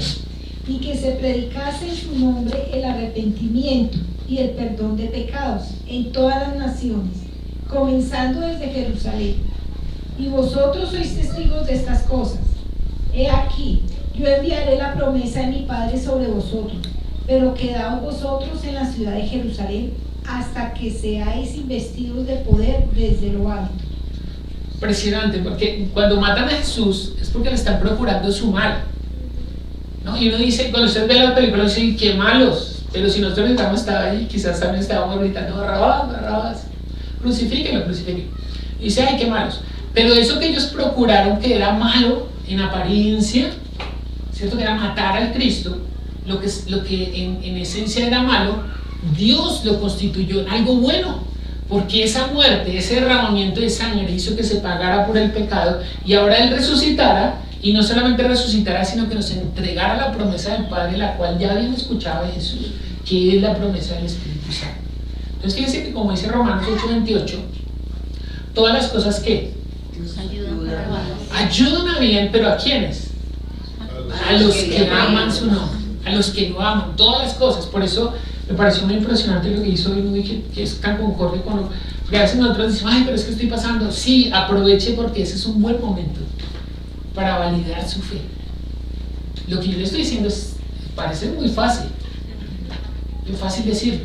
Speaker 7: y que se predicase en su nombre el arrepentimiento y el perdón de pecados en todas las naciones, comenzando desde Jerusalén. Y vosotros sois testigos de estas cosas. He aquí, yo enviaré la promesa de mi Padre sobre vosotros, pero quedaos vosotros en la ciudad de Jerusalén hasta que seáis investidos de poder desde lo alto.
Speaker 2: Impresionante, porque cuando matan a Jesús es porque le están procurando su mal, ¿no? Y uno dice, cuando usted ve la película, dice, qué malos, pero si nosotros hubiéramos estado ahí, quizás también estábamos gritando, Barrabás, Barrabás, crucifíquenlo, crucifíquenlo. Y dice, ay, qué malos. Pero eso que ellos procuraron, que era malo en apariencia, ¿cierto? Que era matar al Cristo, lo que en esencia era malo, Dios lo constituyó en algo bueno, porque esa muerte, ese derramamiento de sangre hizo que se pagara por el pecado, y ahora Él resucitara, y no solamente resucitara, sino que nos entregara la promesa del Padre, la cual ya habían escuchado de Jesús, que es la promesa del Espíritu Santo. Entonces fíjense que, como dice Romanos 8:28, todas las cosas que ayudan a bien, pero ¿a quiénes? A los que aman su nombre, a los que lo aman, todas las cosas. Por eso me pareció muy impresionante lo que hizo hoy, que es tan concorde con lo que a veces nosotros decimos, ay, pero es que estoy pasando. Sí, aproveche, porque ese es un buen momento para validar su fe. Lo que yo le estoy diciendo parece muy fácil, es fácil decirlo,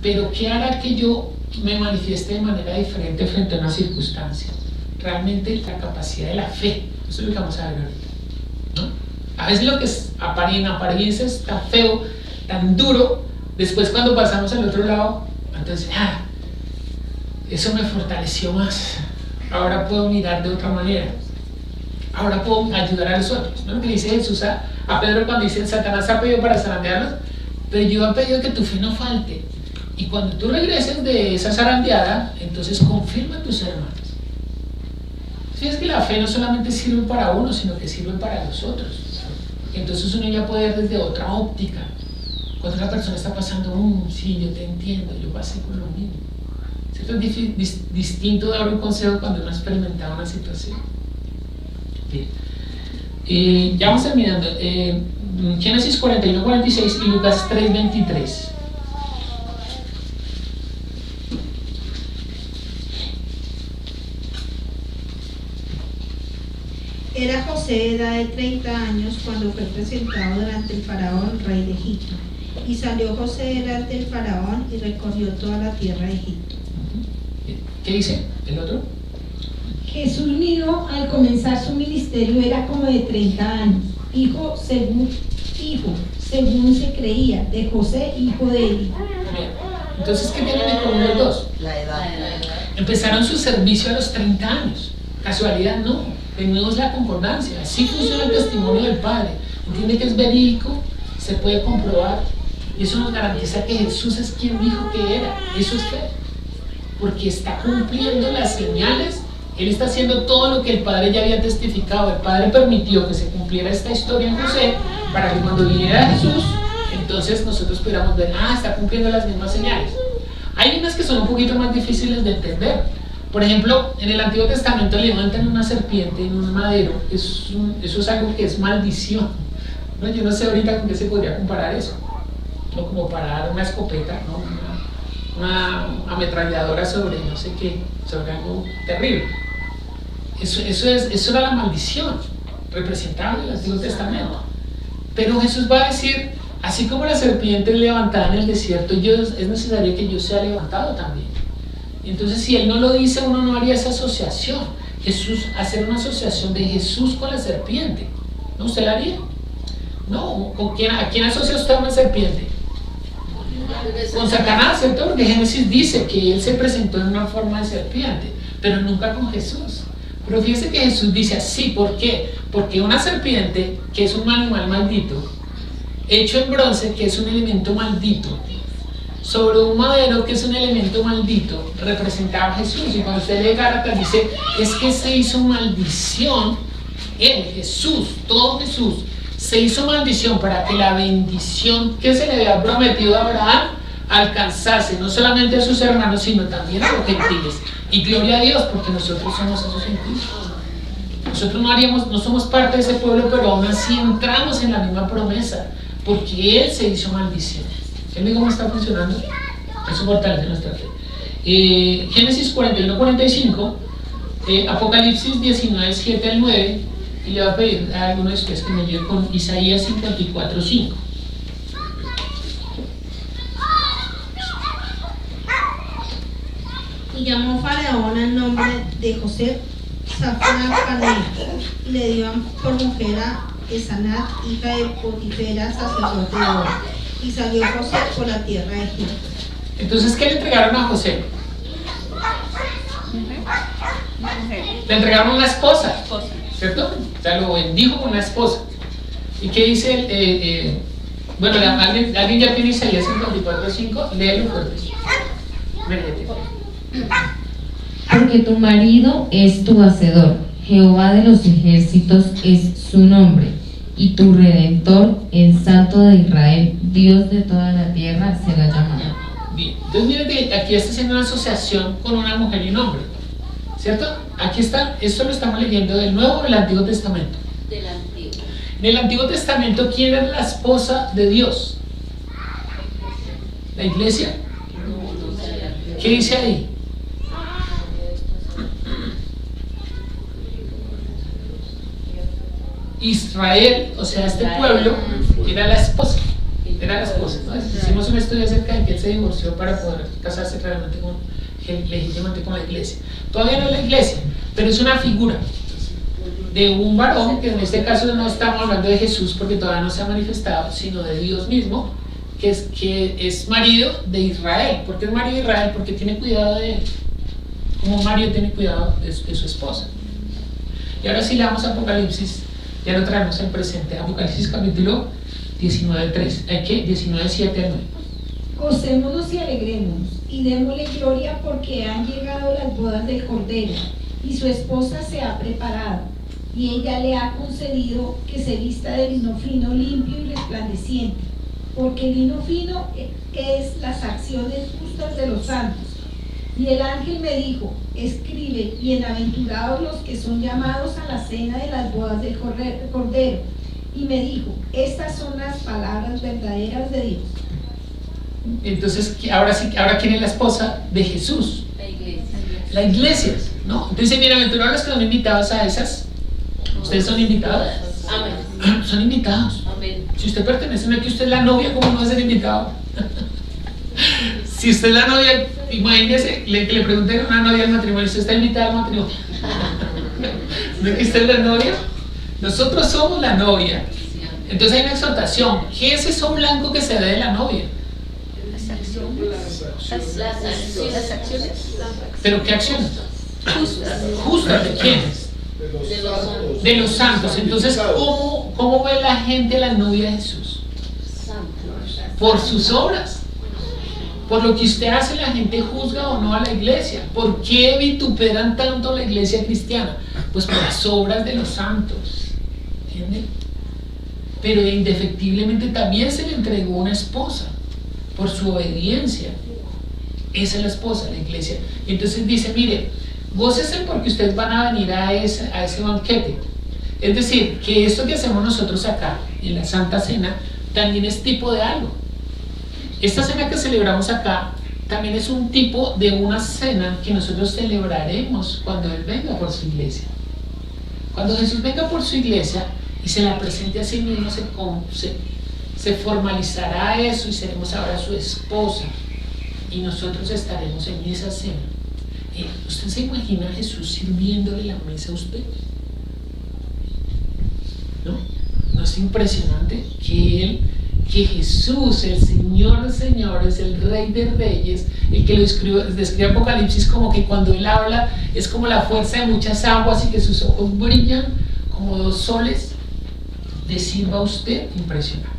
Speaker 2: pero ¿qué hará que yo me manifieste de manera diferente frente a una circunstancia? Realmente la capacidad de la fe. Eso es lo que vamos a ver ahorita, ¿no? A veces lo que es en apariencia es tan feo, tan duro, después cuando pasamos al otro lado, entonces, eso me fortaleció más, ahora puedo mirar de otra manera, ahora puedo ayudar a los otros, ¿no? Lo que dice Jesús a Pedro cuando dice, Satanás ha pedido para zarandearlos, pero yo he pedido que tu fe no falte, y cuando tú regreses de esa zarandeada, entonces confirma a tus hermanos. Si es que la fe no solamente sirve para uno, sino que sirve para los otros, entonces uno ya puede ver desde otra óptica. Cuando una persona está pasando, sí, yo te entiendo, yo pasé por lo mismo. ¿Cierto? Es distinto dar un consejo cuando uno ha experimentado una situación. Bien. Ya vamos terminando. Génesis 41:46 y Lucas 3:23.
Speaker 6: Era José de edad de 30 años cuando fue presentado delante el faraón, rey de Egipto. Y salió José delante del faraón y recorrió toda la tierra de Egipto.
Speaker 2: ¿Qué dice el otro?
Speaker 7: Jesús mismo, al comenzar su ministerio, era como de 30 años, hijo según se creía, de José, hijo de Eli.
Speaker 2: Entonces, ¿qué tienen en común los dos?
Speaker 8: La edad.
Speaker 2: Empezaron su servicio a los 30 años. ¿Casualidad? No. Tenemos la concordancia. Así funciona el testimonio del Padre. Entiende que es verídico, se puede comprobar. Y eso nos garantiza que Jesús es quien dijo que era. Eso es fe. Porque está cumpliendo las señales. Él está haciendo todo lo que el Padre ya había testificado. El Padre permitió que se cumpliera esta historia en José para que cuando viniera Jesús, entonces nosotros pudiéramos ver, está cumpliendo las mismas señales. Hay unas que son un poquito más difíciles de entender. Por ejemplo, en el Antiguo Testamento levantan una serpiente en un madero. Eso es algo que es maldición. ¿No? Yo no sé ahorita con qué se podría comparar eso. No, como para dar una escopeta, ¿no? Una ametralladora sobre no sé qué, sobre algo terrible. Eso era la maldición representada en el Antiguo Testamento. Pero Jesús va a decir, así como la serpiente es levantada en el desierto, es necesario que yo sea levantado también. Y entonces, si Él no lo dice, uno no haría esa asociación. Hacer una asociación de Jesús con la serpiente. ¿No? ¿Usted la haría? No. ¿A quién asocia usted a una serpiente? Con Satanás, ¿cierto? Porque Génesis dice que Él se presentó en una forma de serpiente, pero nunca con Jesús. Pero fíjese que Jesús dice así, ¿por qué? Porque una serpiente, que es un animal maldito, hecho en bronce, que es un elemento maldito, sobre un madero, que es un elemento maldito, representaba a Jesús. Y cuando usted lee Gálatas dice, es que se hizo maldición, Él, Jesús, todo Jesús, se hizo maldición para que la bendición que se le había prometido a Abraham alcanzase no solamente a sus hermanos, sino también a los gentiles. Y gloria a Dios, porque nosotros somos esos gentiles. Nosotros no somos parte de ese pueblo, pero aún así entramos en la misma promesa, porque Él se hizo maldición. ¿Ven cómo está funcionando? Eso fortalece nuestra fe. Génesis 41-45, Apocalipsis 19, 7 al 9, y le voy a pedir a alguno de ustedes que me ayuden con Isaías 54:5.
Speaker 6: Y llamó Faraón al nombre de José Safnat-Panea, y le dio por mujer a Esanat, hija de Potifera, sacerdote de oro. Y salió José por la tierra de Egipto.
Speaker 2: Entonces, ¿qué le entregaron a José? Le entregaron una esposa, ¿cierto? O sea, lo bendijo con una esposa. ¿Y qué dice? Bueno, ¿alguien ya tiene Isaías 54:5? Léelo fuerte.
Speaker 8: Porque tu marido es tu hacedor, Jehová de los ejércitos es su nombre, y tu Redentor, el Santo de Israel, Dios de toda la tierra, será llamado.
Speaker 2: Bien, entonces miren que aquí está haciendo una asociación con una mujer y un hombre, ¿cierto? Aquí está, esto lo estamos leyendo del Nuevo o del Antiguo Testamento.
Speaker 3: Del Antiguo.
Speaker 2: En el Antiguo Testamento, ¿quién era la esposa de Dios? ¿La iglesia? ¿Qué dice ahí? Israel, o sea, este pueblo, era la esposa. Era la esposa, ¿no? Hicimos un estudio acerca de que él se divorció para poder casarse realmente legítimamente con la iglesia. Todavía no es la iglesia, pero es una figura de un varón, que en este caso no estamos hablando de Jesús porque todavía no se ha manifestado, sino de Dios mismo, que es marido de Israel. ¿Por qué es marido de Israel? Porque tiene cuidado de él, como Mario tiene cuidado de su esposa. Y ahora sí leamos Apocalipsis, ya lo traemos al presente. Apocalipsis capítulo 19:3, ¿qué? 19:7 al 9.
Speaker 7: Gocémonos y alegremos, y démosle gloria porque han llegado las bodas del Cordero, y su esposa se ha preparado, y ella le ha concedido que se vista de lino fino, limpio y resplandeciente, porque el lino fino es las acciones justas de los santos. Y el ángel me dijo, escribe, bienaventurados los que son llamados a la cena de las bodas del Cordero. Y me dijo, estas son las palabras verdaderas de Dios.
Speaker 2: Entonces, ahora ¿quién es la esposa de Jesús?
Speaker 3: La iglesia.
Speaker 2: La iglesia, ¿no? Entonces, bienaventurados los que son invitados a esas. ¿Ustedes son invitados?
Speaker 3: Amén.
Speaker 2: Son invitados.
Speaker 3: Amén.
Speaker 2: Si usted pertenece, no es que usted es la novia, ¿cómo no va a ser invitado? Si usted es la novia, imagínese que le pregunten a una novia al matrimonio, ¿usted está invitada al matrimonio? ¿No es que usted es la novia? Nosotros somos la novia. Entonces hay una exhortación. ¿Qué es eso blanco que se ve de la novia?
Speaker 5: Las acciones. Las acciones.
Speaker 2: ¿Pero qué acciones?
Speaker 5: Justas.
Speaker 2: ¿Justas de quiénes? De los santos. Entonces, ¿cómo ve la gente a la novia de Jesús? Por sus obras. Por lo que usted hace, la gente juzga o no a la iglesia. ¿Por qué vituperan tanto a la iglesia cristiana? Pues por las obras de los santos. ¿Entienden? Pero indefectiblemente también se le entregó una esposa por su obediencia. Esa es la esposa, la iglesia. Y entonces dice, mire, gócese porque ustedes van a venir a ese banquete. Es decir, que esto que hacemos nosotros acá, en la Santa Cena, también es tipo de algo. Esta cena que celebramos acá también es un tipo de una cena que nosotros celebraremos cuando Él venga por su iglesia. Cuando Jesús venga por su iglesia y se la presente a sí mismo, se formalizará eso y seremos ahora su esposa y nosotros estaremos en esa cena. ¿Usted se imagina a Jesús sirviéndole la mesa a usted? ¿No? ¿No es impresionante que Jesús, el Señor de señores, el Rey de reyes, el que lo describe Apocalipsis como que cuando Él habla es como la fuerza de muchas aguas y que sus ojos brillan como dos soles, le sirva a usted? Impresionante.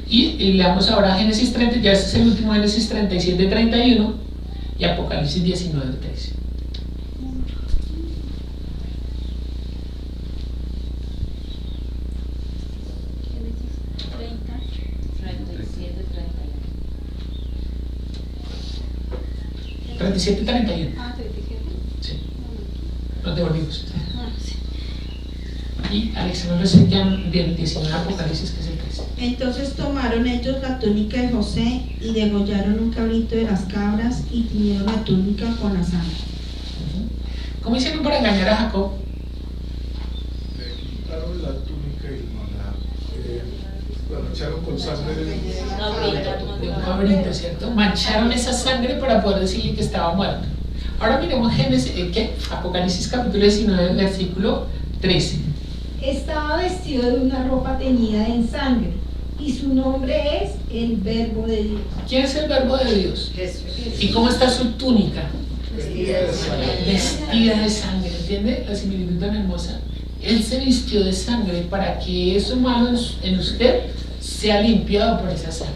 Speaker 2: Y leamos ahora Génesis 30, ya este es el último, Génesis 37, 31 y Apocalipsis 19, 13.
Speaker 3: Ah,
Speaker 2: 37-31.
Speaker 3: Ah, 37.
Speaker 2: Sí. Nos devolvimos. Y Alexander recién del 19 Apocalipsis, que es el 13.
Speaker 6: Entonces tomaron ellos la túnica de José y degollaron un cabrito de las cabras y tiñeron la túnica con la sangre.
Speaker 2: ¿Cómo hicieron para engañar a Jacob?
Speaker 4: Le quitaron la túnica y la mancharon con sangre
Speaker 2: De un cabrito, ¿cierto? Mancharon esa sangre para poder decirle que estaba muerto. Ahora miremos Apocalipsis capítulo 19, versículo 13.
Speaker 7: Estaba vestido de una ropa teñida en sangre y su nombre es el Verbo de Dios.
Speaker 2: ¿Quién es el Verbo de Dios? ¿Y cómo está su túnica? Vestida de sangre. ¿Entiende la similitud tan hermosa? Él se vistió de sangre para que eso malo en usted sea limpiado por esa sangre.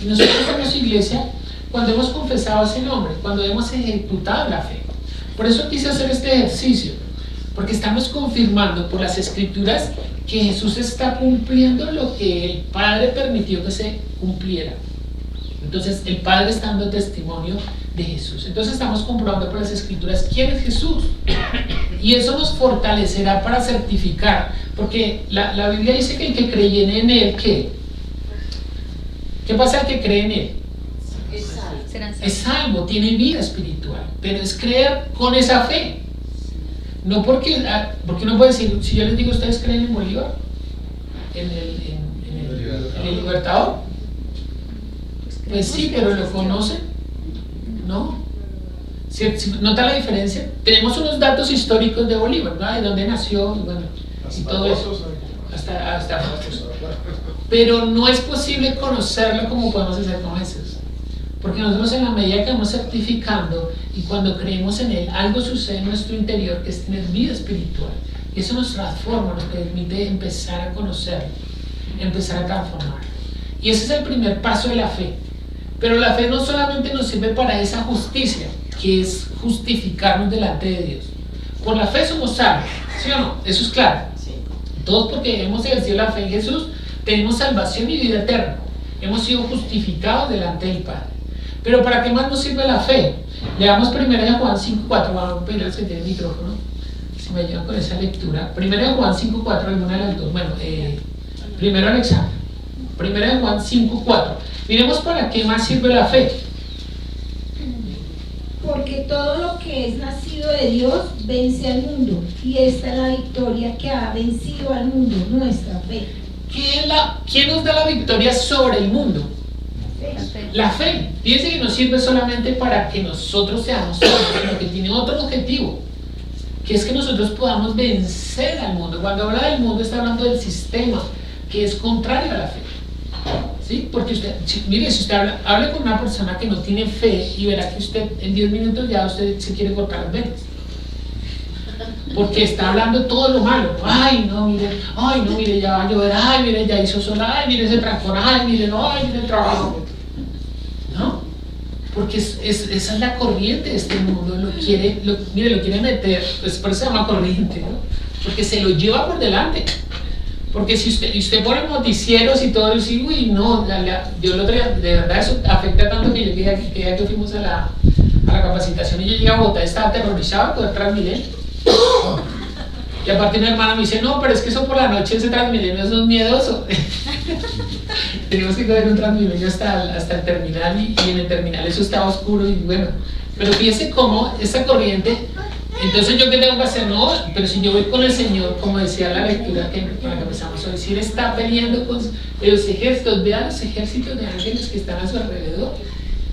Speaker 2: Y nosotros como iglesia, cuando hemos confesado ese nombre, cuando hemos ejecutado la fe, por eso quise hacer este ejercicio, porque estamos confirmando por las escrituras que Jesús está cumpliendo lo que el Padre permitió que se cumpliera. Entonces el Padre está dando testimonio de Jesús. Entonces estamos comprobando por las escrituras quién es Jesús. Y eso nos fortalecerá para certificar, porque la Biblia dice que el que cree en Él, ¿qué pasa al que cree en Él? Es salvo, tiene vida espiritual, pero es creer con esa fe. No porque uno puede decir, si yo les digo, ¿ustedes creen en Bolívar? ¿En el Libertador? Pues sí, pero ¿lo conocen? No. ¿Nota la diferencia? Tenemos unos datos históricos de Bolívar, ¿no? De dónde nació, y bueno, y todo eso. Hasta fotos. Pero no es posible conocerlo como podemos hacer con Jesús. Porque nosotros en la medida que vamos certificando y cuando creemos en Él, algo sucede en nuestro interior que es tener vida espiritual. Y eso nos transforma, nos permite empezar a conocerlo, empezar a transformarlo. Y ese es el primer paso de la fe. Pero la fe no solamente nos sirve para esa justicia, que es justificarnos delante de Dios. Por la fe somos salvos, ¿sí o no? Eso es claro. Todos porque hemos ejercido la fe en Jesús, tenemos salvación y vida eterna. Hemos sido justificados delante del Padre. Pero ¿para qué más nos sirve la fe? Leamos 1 Juan 5:4. Vamos a pedir a los que tienen micrófono, si me ayudan con esa lectura. 1 Juan 5:4, alguna de las dos. Bueno, primero el examen. 1 Juan 5:4. Miremos para qué más sirve la fe.
Speaker 7: Porque todo lo que es nacido de Dios vence al mundo, y esta es la victoria que ha vencido al mundo, nuestra fe.
Speaker 2: ¿Quién nos da la victoria sobre el mundo? La fe. Fíjense que no sirve solamente para que nosotros seamos salvos, sino que tiene otro objetivo, que es que nosotros podamos vencer al mundo. Cuando habla del mundo está hablando del sistema que es contrario a la fe. ¿Sí? Porque usted, mire, si usted habla con una persona que no tiene fe y verá que usted en 10 minutos ya usted se quiere cortar las venas. porque está hablando todo lo malo. Ay, no, mire, ya va a llover, ay, mire, ya hizo sol, ay, mire ese trancón, ay, mire, no, ay, mire el trabajo. ¿No? Porque esa es la corriente de este mundo, lo quiere meter, pues por eso se llama corriente, ¿no? Porque se lo lleva por delante. Porque si usted pone noticieros y todo, y dice, uy, no, yo el otro día, de verdad eso afecta tanto que yo que fuimos a la capacitación y yo llegué a Bogotá, estaba aterrorizado por el Transmilenio. Y aparte una hermana me dice, no, pero es que eso por la noche ese Transmilenio eso es miedoso. Tenemos que coger un Transmilenio hasta el terminal y en el terminal eso estaba oscuro y bueno. Pero fíjese cómo esa corriente, entonces yo qué tengo que hacer, no, pero si yo voy con el Señor, como decía la lectura con la que empezamos hoy, si Él está peleando con los ejércitos, vean los ejércitos de ángeles que están a su alrededor.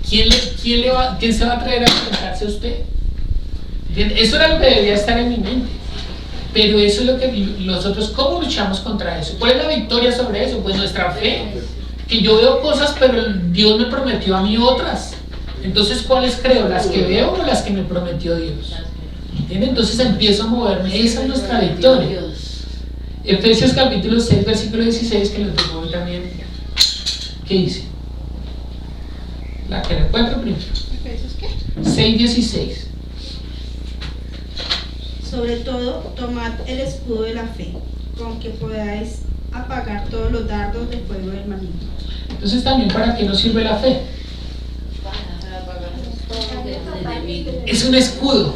Speaker 2: ¿Quién se va a traer a enfrentarse a usted? Eso era lo que debía estar en mi mente. Pero eso es lo que nosotros, ¿cómo luchamos contra eso? ¿Cuál es la victoria sobre eso? Pues nuestra fe. Que yo veo cosas, pero Dios me prometió a mí otras. Entonces, ¿cuáles creo? ¿Las que veo o las que me prometió Dios? ¿Entienden? Entonces empiezo a moverme. Esa es nuestra victoria. Efesios capítulo 6, versículo 16, que lo tengo hoy también. ¿Qué dice? La que la encuentro primero.
Speaker 6: ¿Efesios qué?
Speaker 2: 6:16.
Speaker 6: Sobre todo, tomad el escudo de la fe, con que podáis apagar todos los dardos de fuego del maligno.
Speaker 2: Entonces también, ¿para qué nos sirve la fe?
Speaker 3: Para apagar todo el enemigo.
Speaker 2: Es un escudo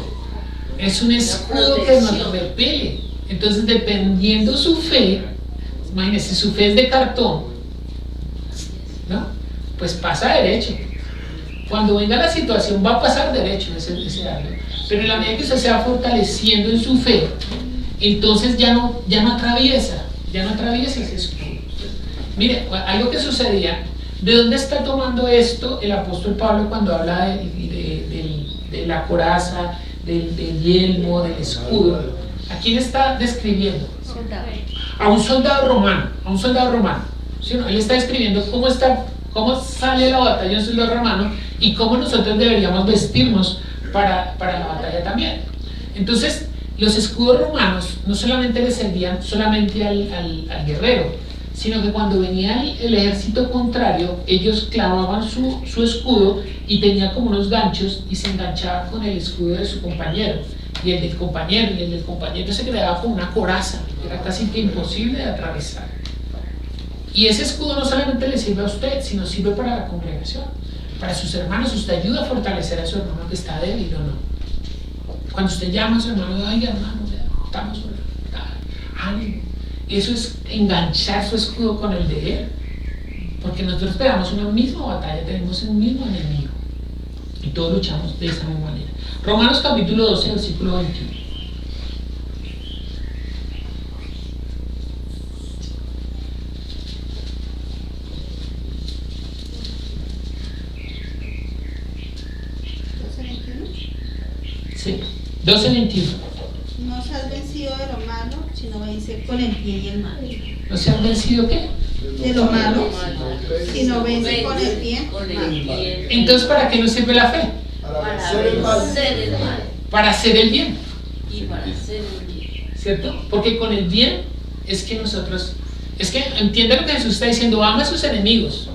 Speaker 2: que nos repele. Entonces, dependiendo su fe, imagínense, su fe es de cartón, ¿no? Pues pasa derecho. Cuando venga la situación va a pasar derecho ese dardo. Pero en la medida que usted se va fortaleciendo en su fe, entonces ya no atraviesa ese escudo. Mire, algo que sucedía, ¿de dónde está tomando esto el apóstol Pablo cuando habla de la coraza, del yelmo, del escudo? ¿A quién está describiendo? A un soldado romano. ¿Sí o no? Él está describiendo cómo sale la batalla en un soldado romano y cómo nosotros deberíamos vestirnos para la batalla también. Entonces, los escudos romanos no solamente le servían solamente al guerrero, sino que cuando venía el ejército contrario, ellos clavaban su escudo y tenía como unos ganchos y se enganchaban con el escudo de su compañero. Y el del compañero se quedaba con una coraza, que era casi que imposible de atravesar. Y ese escudo no solamente le sirve a usted, sino sirve para la congregación, para sus hermanos. Usted ayuda a fortalecer a su hermano que está débil o no. Cuando usted llama a su hermano, ay hermano, estamos ánimo. Eso es enganchar su escudo con el de él. Porque nosotros tenemos una misma batalla, tenemos un mismo enemigo. Y todos luchamos de esa misma manera. Romanos capítulo 12, versículo 21. Sí, 12:21.
Speaker 6: No se has vencido de lo malo, sino vence con el bien y el mal.
Speaker 2: ¿No se han vencido qué?
Speaker 6: De lo malo, sino vence con el bien.
Speaker 2: Entonces, ¿para qué nos sirve la fe?
Speaker 3: Para hacer el mal.
Speaker 2: Para hacer el bien.
Speaker 3: Y para hacer el bien.
Speaker 2: ¿Cierto? Porque con el bien es que entiende lo que Jesús está diciendo, ama a sus enemigos.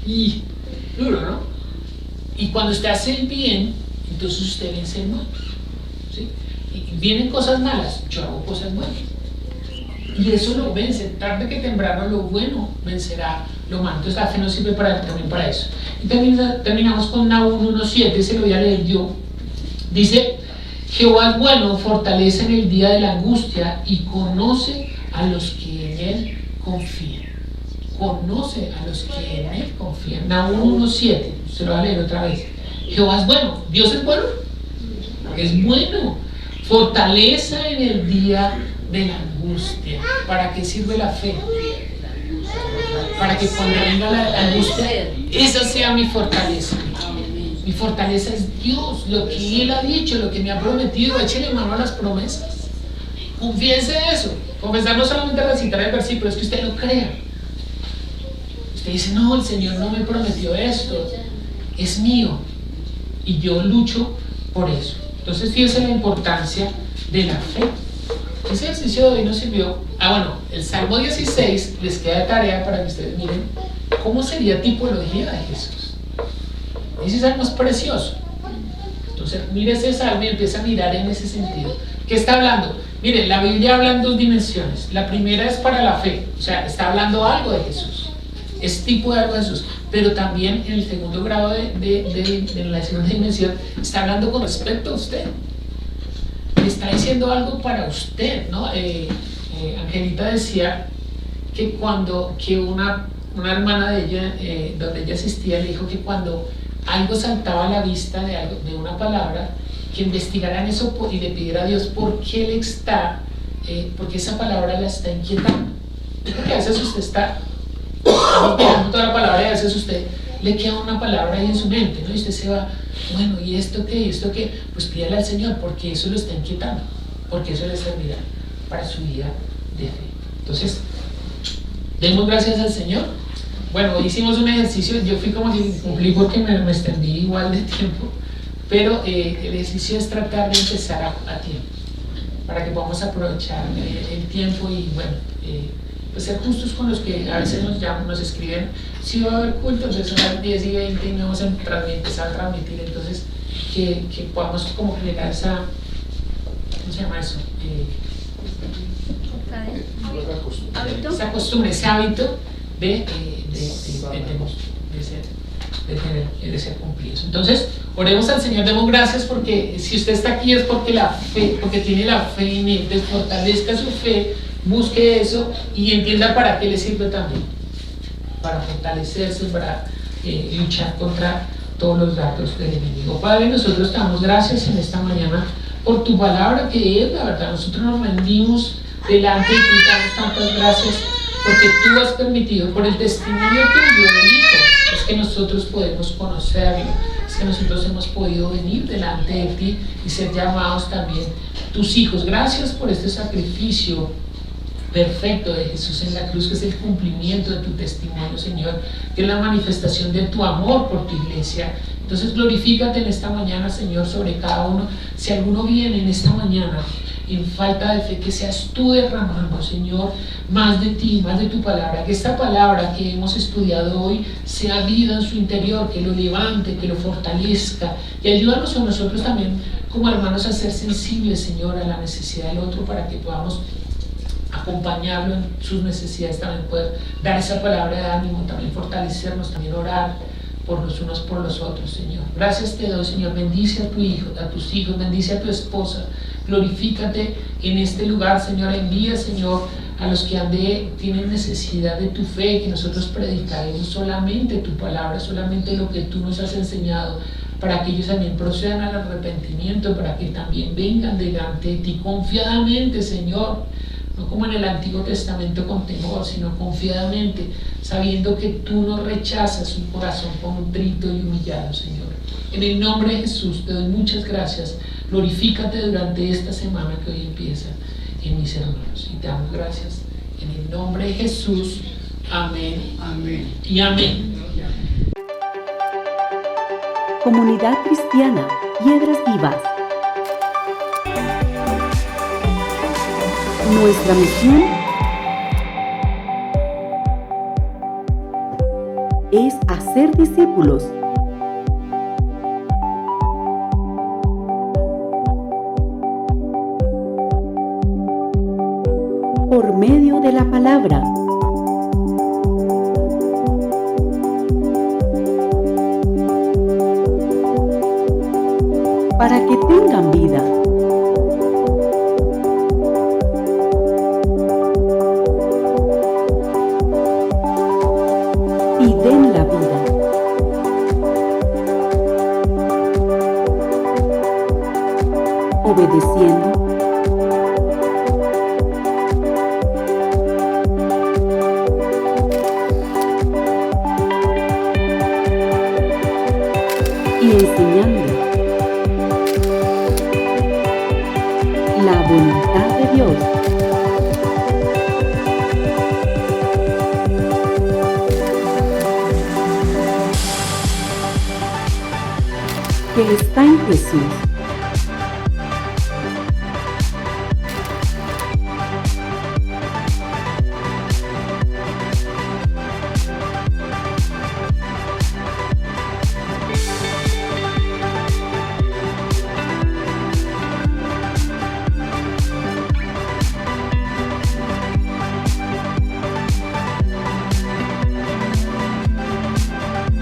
Speaker 2: Y duro, ¿no? Y cuando usted hace el bien, entonces usted vence el mal. ¿Sí? Y vienen cosas malas, yo hago cosas buenas. Y eso lo vence, tarde que temprano lo bueno vencerá lo malo. Entonces la fe nos sirve también para eso. Y terminamos con Nahum 1:7, se lo voy a leer yo. Dice, Jehová es bueno, fortalece en el día de la angustia y conoce a los que en él confían. Conoce a los que en él confían. Nahum 1:7, se lo voy a leer otra vez. Jehová es bueno. ¿Dios es bueno? Es bueno. Fortaleza en el día de la angustia. ¿Para qué sirve la fe? Para que cuando venga la angustia, esa sea mi fortaleza. Mi fortaleza es Dios, lo que Él ha dicho, lo que me ha prometido. Échele mano a las promesas. Confiese eso. Confesar no solamente recitar el versículo, es que usted lo crea. Usted dice, no, el Señor no me prometió esto. Es mío. Y yo lucho por eso. Entonces fíjense la importancia de la fe. Ese ejercicio de hoy nos sirvió. Bueno, el Salmo 16 les queda de tarea para que ustedes miren cómo sería tipología de Jesús. Ese salmo es precioso. Entonces, mire ese salmo y empieza a mirar en ese sentido. ¿Qué está hablando? Mire, la Biblia habla en dos dimensiones. La primera es para la fe, o sea, está hablando algo de Jesús. Es tipo de algo de Jesús. Pero también en el segundo grado de la segunda dimensión, está hablando con respecto a usted. Está diciendo algo para usted, ¿no? Angelita decía que una hermana de ella, donde ella asistía, le dijo que cuando algo saltaba a la vista de una palabra, que investigaran eso y le pidiera a Dios por qué porque esa palabra la está inquietando. Porque a veces usted está mirando toda la palabra y a veces usted le queda una palabra ahí en su mente, ¿no? Y usted se va, bueno, ¿y esto qué? ¿Y esto qué? Pues pídale al Señor porque eso lo está inquietando, porque eso le servirá para su vida de fe. Entonces, demos gracias al Señor. Bueno, hoy hicimos un ejercicio, yo fui como que cumplí porque me extendí igual de tiempo, pero el ejercicio es tratar de empezar a tiempo, para que podamos aprovechar el tiempo y bueno, pues ser justos con los que a veces nos llaman, nos escriben, si va a haber culto, entonces son las 10 y 20 y no vamos a empezar a transmitir, entonces que podamos como generar esa, ¿cómo se llama eso? Esa costumbre, ese hábito de ser cumplidos. Entonces, oremos al Señor, demos gracias porque si usted está aquí es porque tiene la fe en Él, fortalezca su fe, busque eso y entienda para qué le sirve también, para fortalecerse, para luchar contra todos los datos del enemigo. Padre, nosotros te damos gracias en esta mañana por tu palabra que es la verdad. Nosotros nos rendimos delante y te damos tantas gracias porque tú has permitido, por el testimonio tuyo del Hijo, es que nosotros podemos conocerlo, es que nosotros hemos podido venir delante de ti y ser llamados también tus hijos. Gracias por este sacrificio perfecto de Jesús en la cruz, que es el cumplimiento de tu testimonio, Señor, que es la manifestación de tu amor por tu iglesia. Entonces glorifícate en esta mañana, Señor, sobre cada uno. Si alguno viene en esta mañana en falta de fe, que seas tú derramando, Señor, más de ti, más de tu palabra, que esta palabra que hemos estudiado hoy sea vida en su interior, que lo levante, que lo fortalezca, y ayúdanos a nosotros también como hermanos a ser sensibles, Señor, a la necesidad del otro, para que podamos acompañarlo en sus necesidades, también poder dar esa palabra de ánimo, también fortalecernos, también orar por los unos por los otros, Señor. Gracias te doy, Señor. Bendice a tu hijo, a tus hijos, bendice a tu esposa. Glorifícate en este lugar, Señor. Envía, Señor, a los que tienen necesidad de tu fe, que nosotros predicaremos solamente tu palabra, solamente lo que tú nos has enseñado, para que ellos también procedan al arrepentimiento, para que también vengan delante de ti confiadamente, Señor. No como en el Antiguo Testamento con temor, sino confiadamente, sabiendo que tú no rechazas un corazón contrito y humillado, Señor. En el nombre de Jesús te doy muchas gracias. Glorifícate durante esta semana que hoy empieza en mis hermanos. Y te damos gracias en el nombre de Jesús. Amén. Amén. Y amén.
Speaker 1: Comunidad Cristiana Piedras Vivas. Nuestra misión es hacer discípulos. Por medio de la palabra. Para que tengan vida. Y den la vida. Obedeciendo. Y enseñando la voluntad de Dios. Que está en Jesús.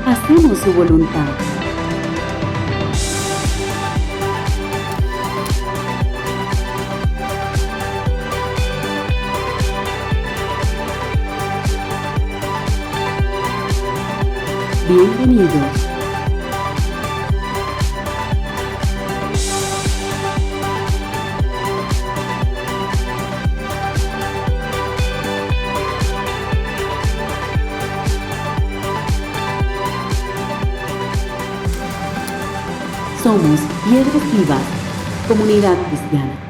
Speaker 1: Hacemos su voluntad. Bienvenidos. Somos Piedras Vivas, Comunidad Cristiana.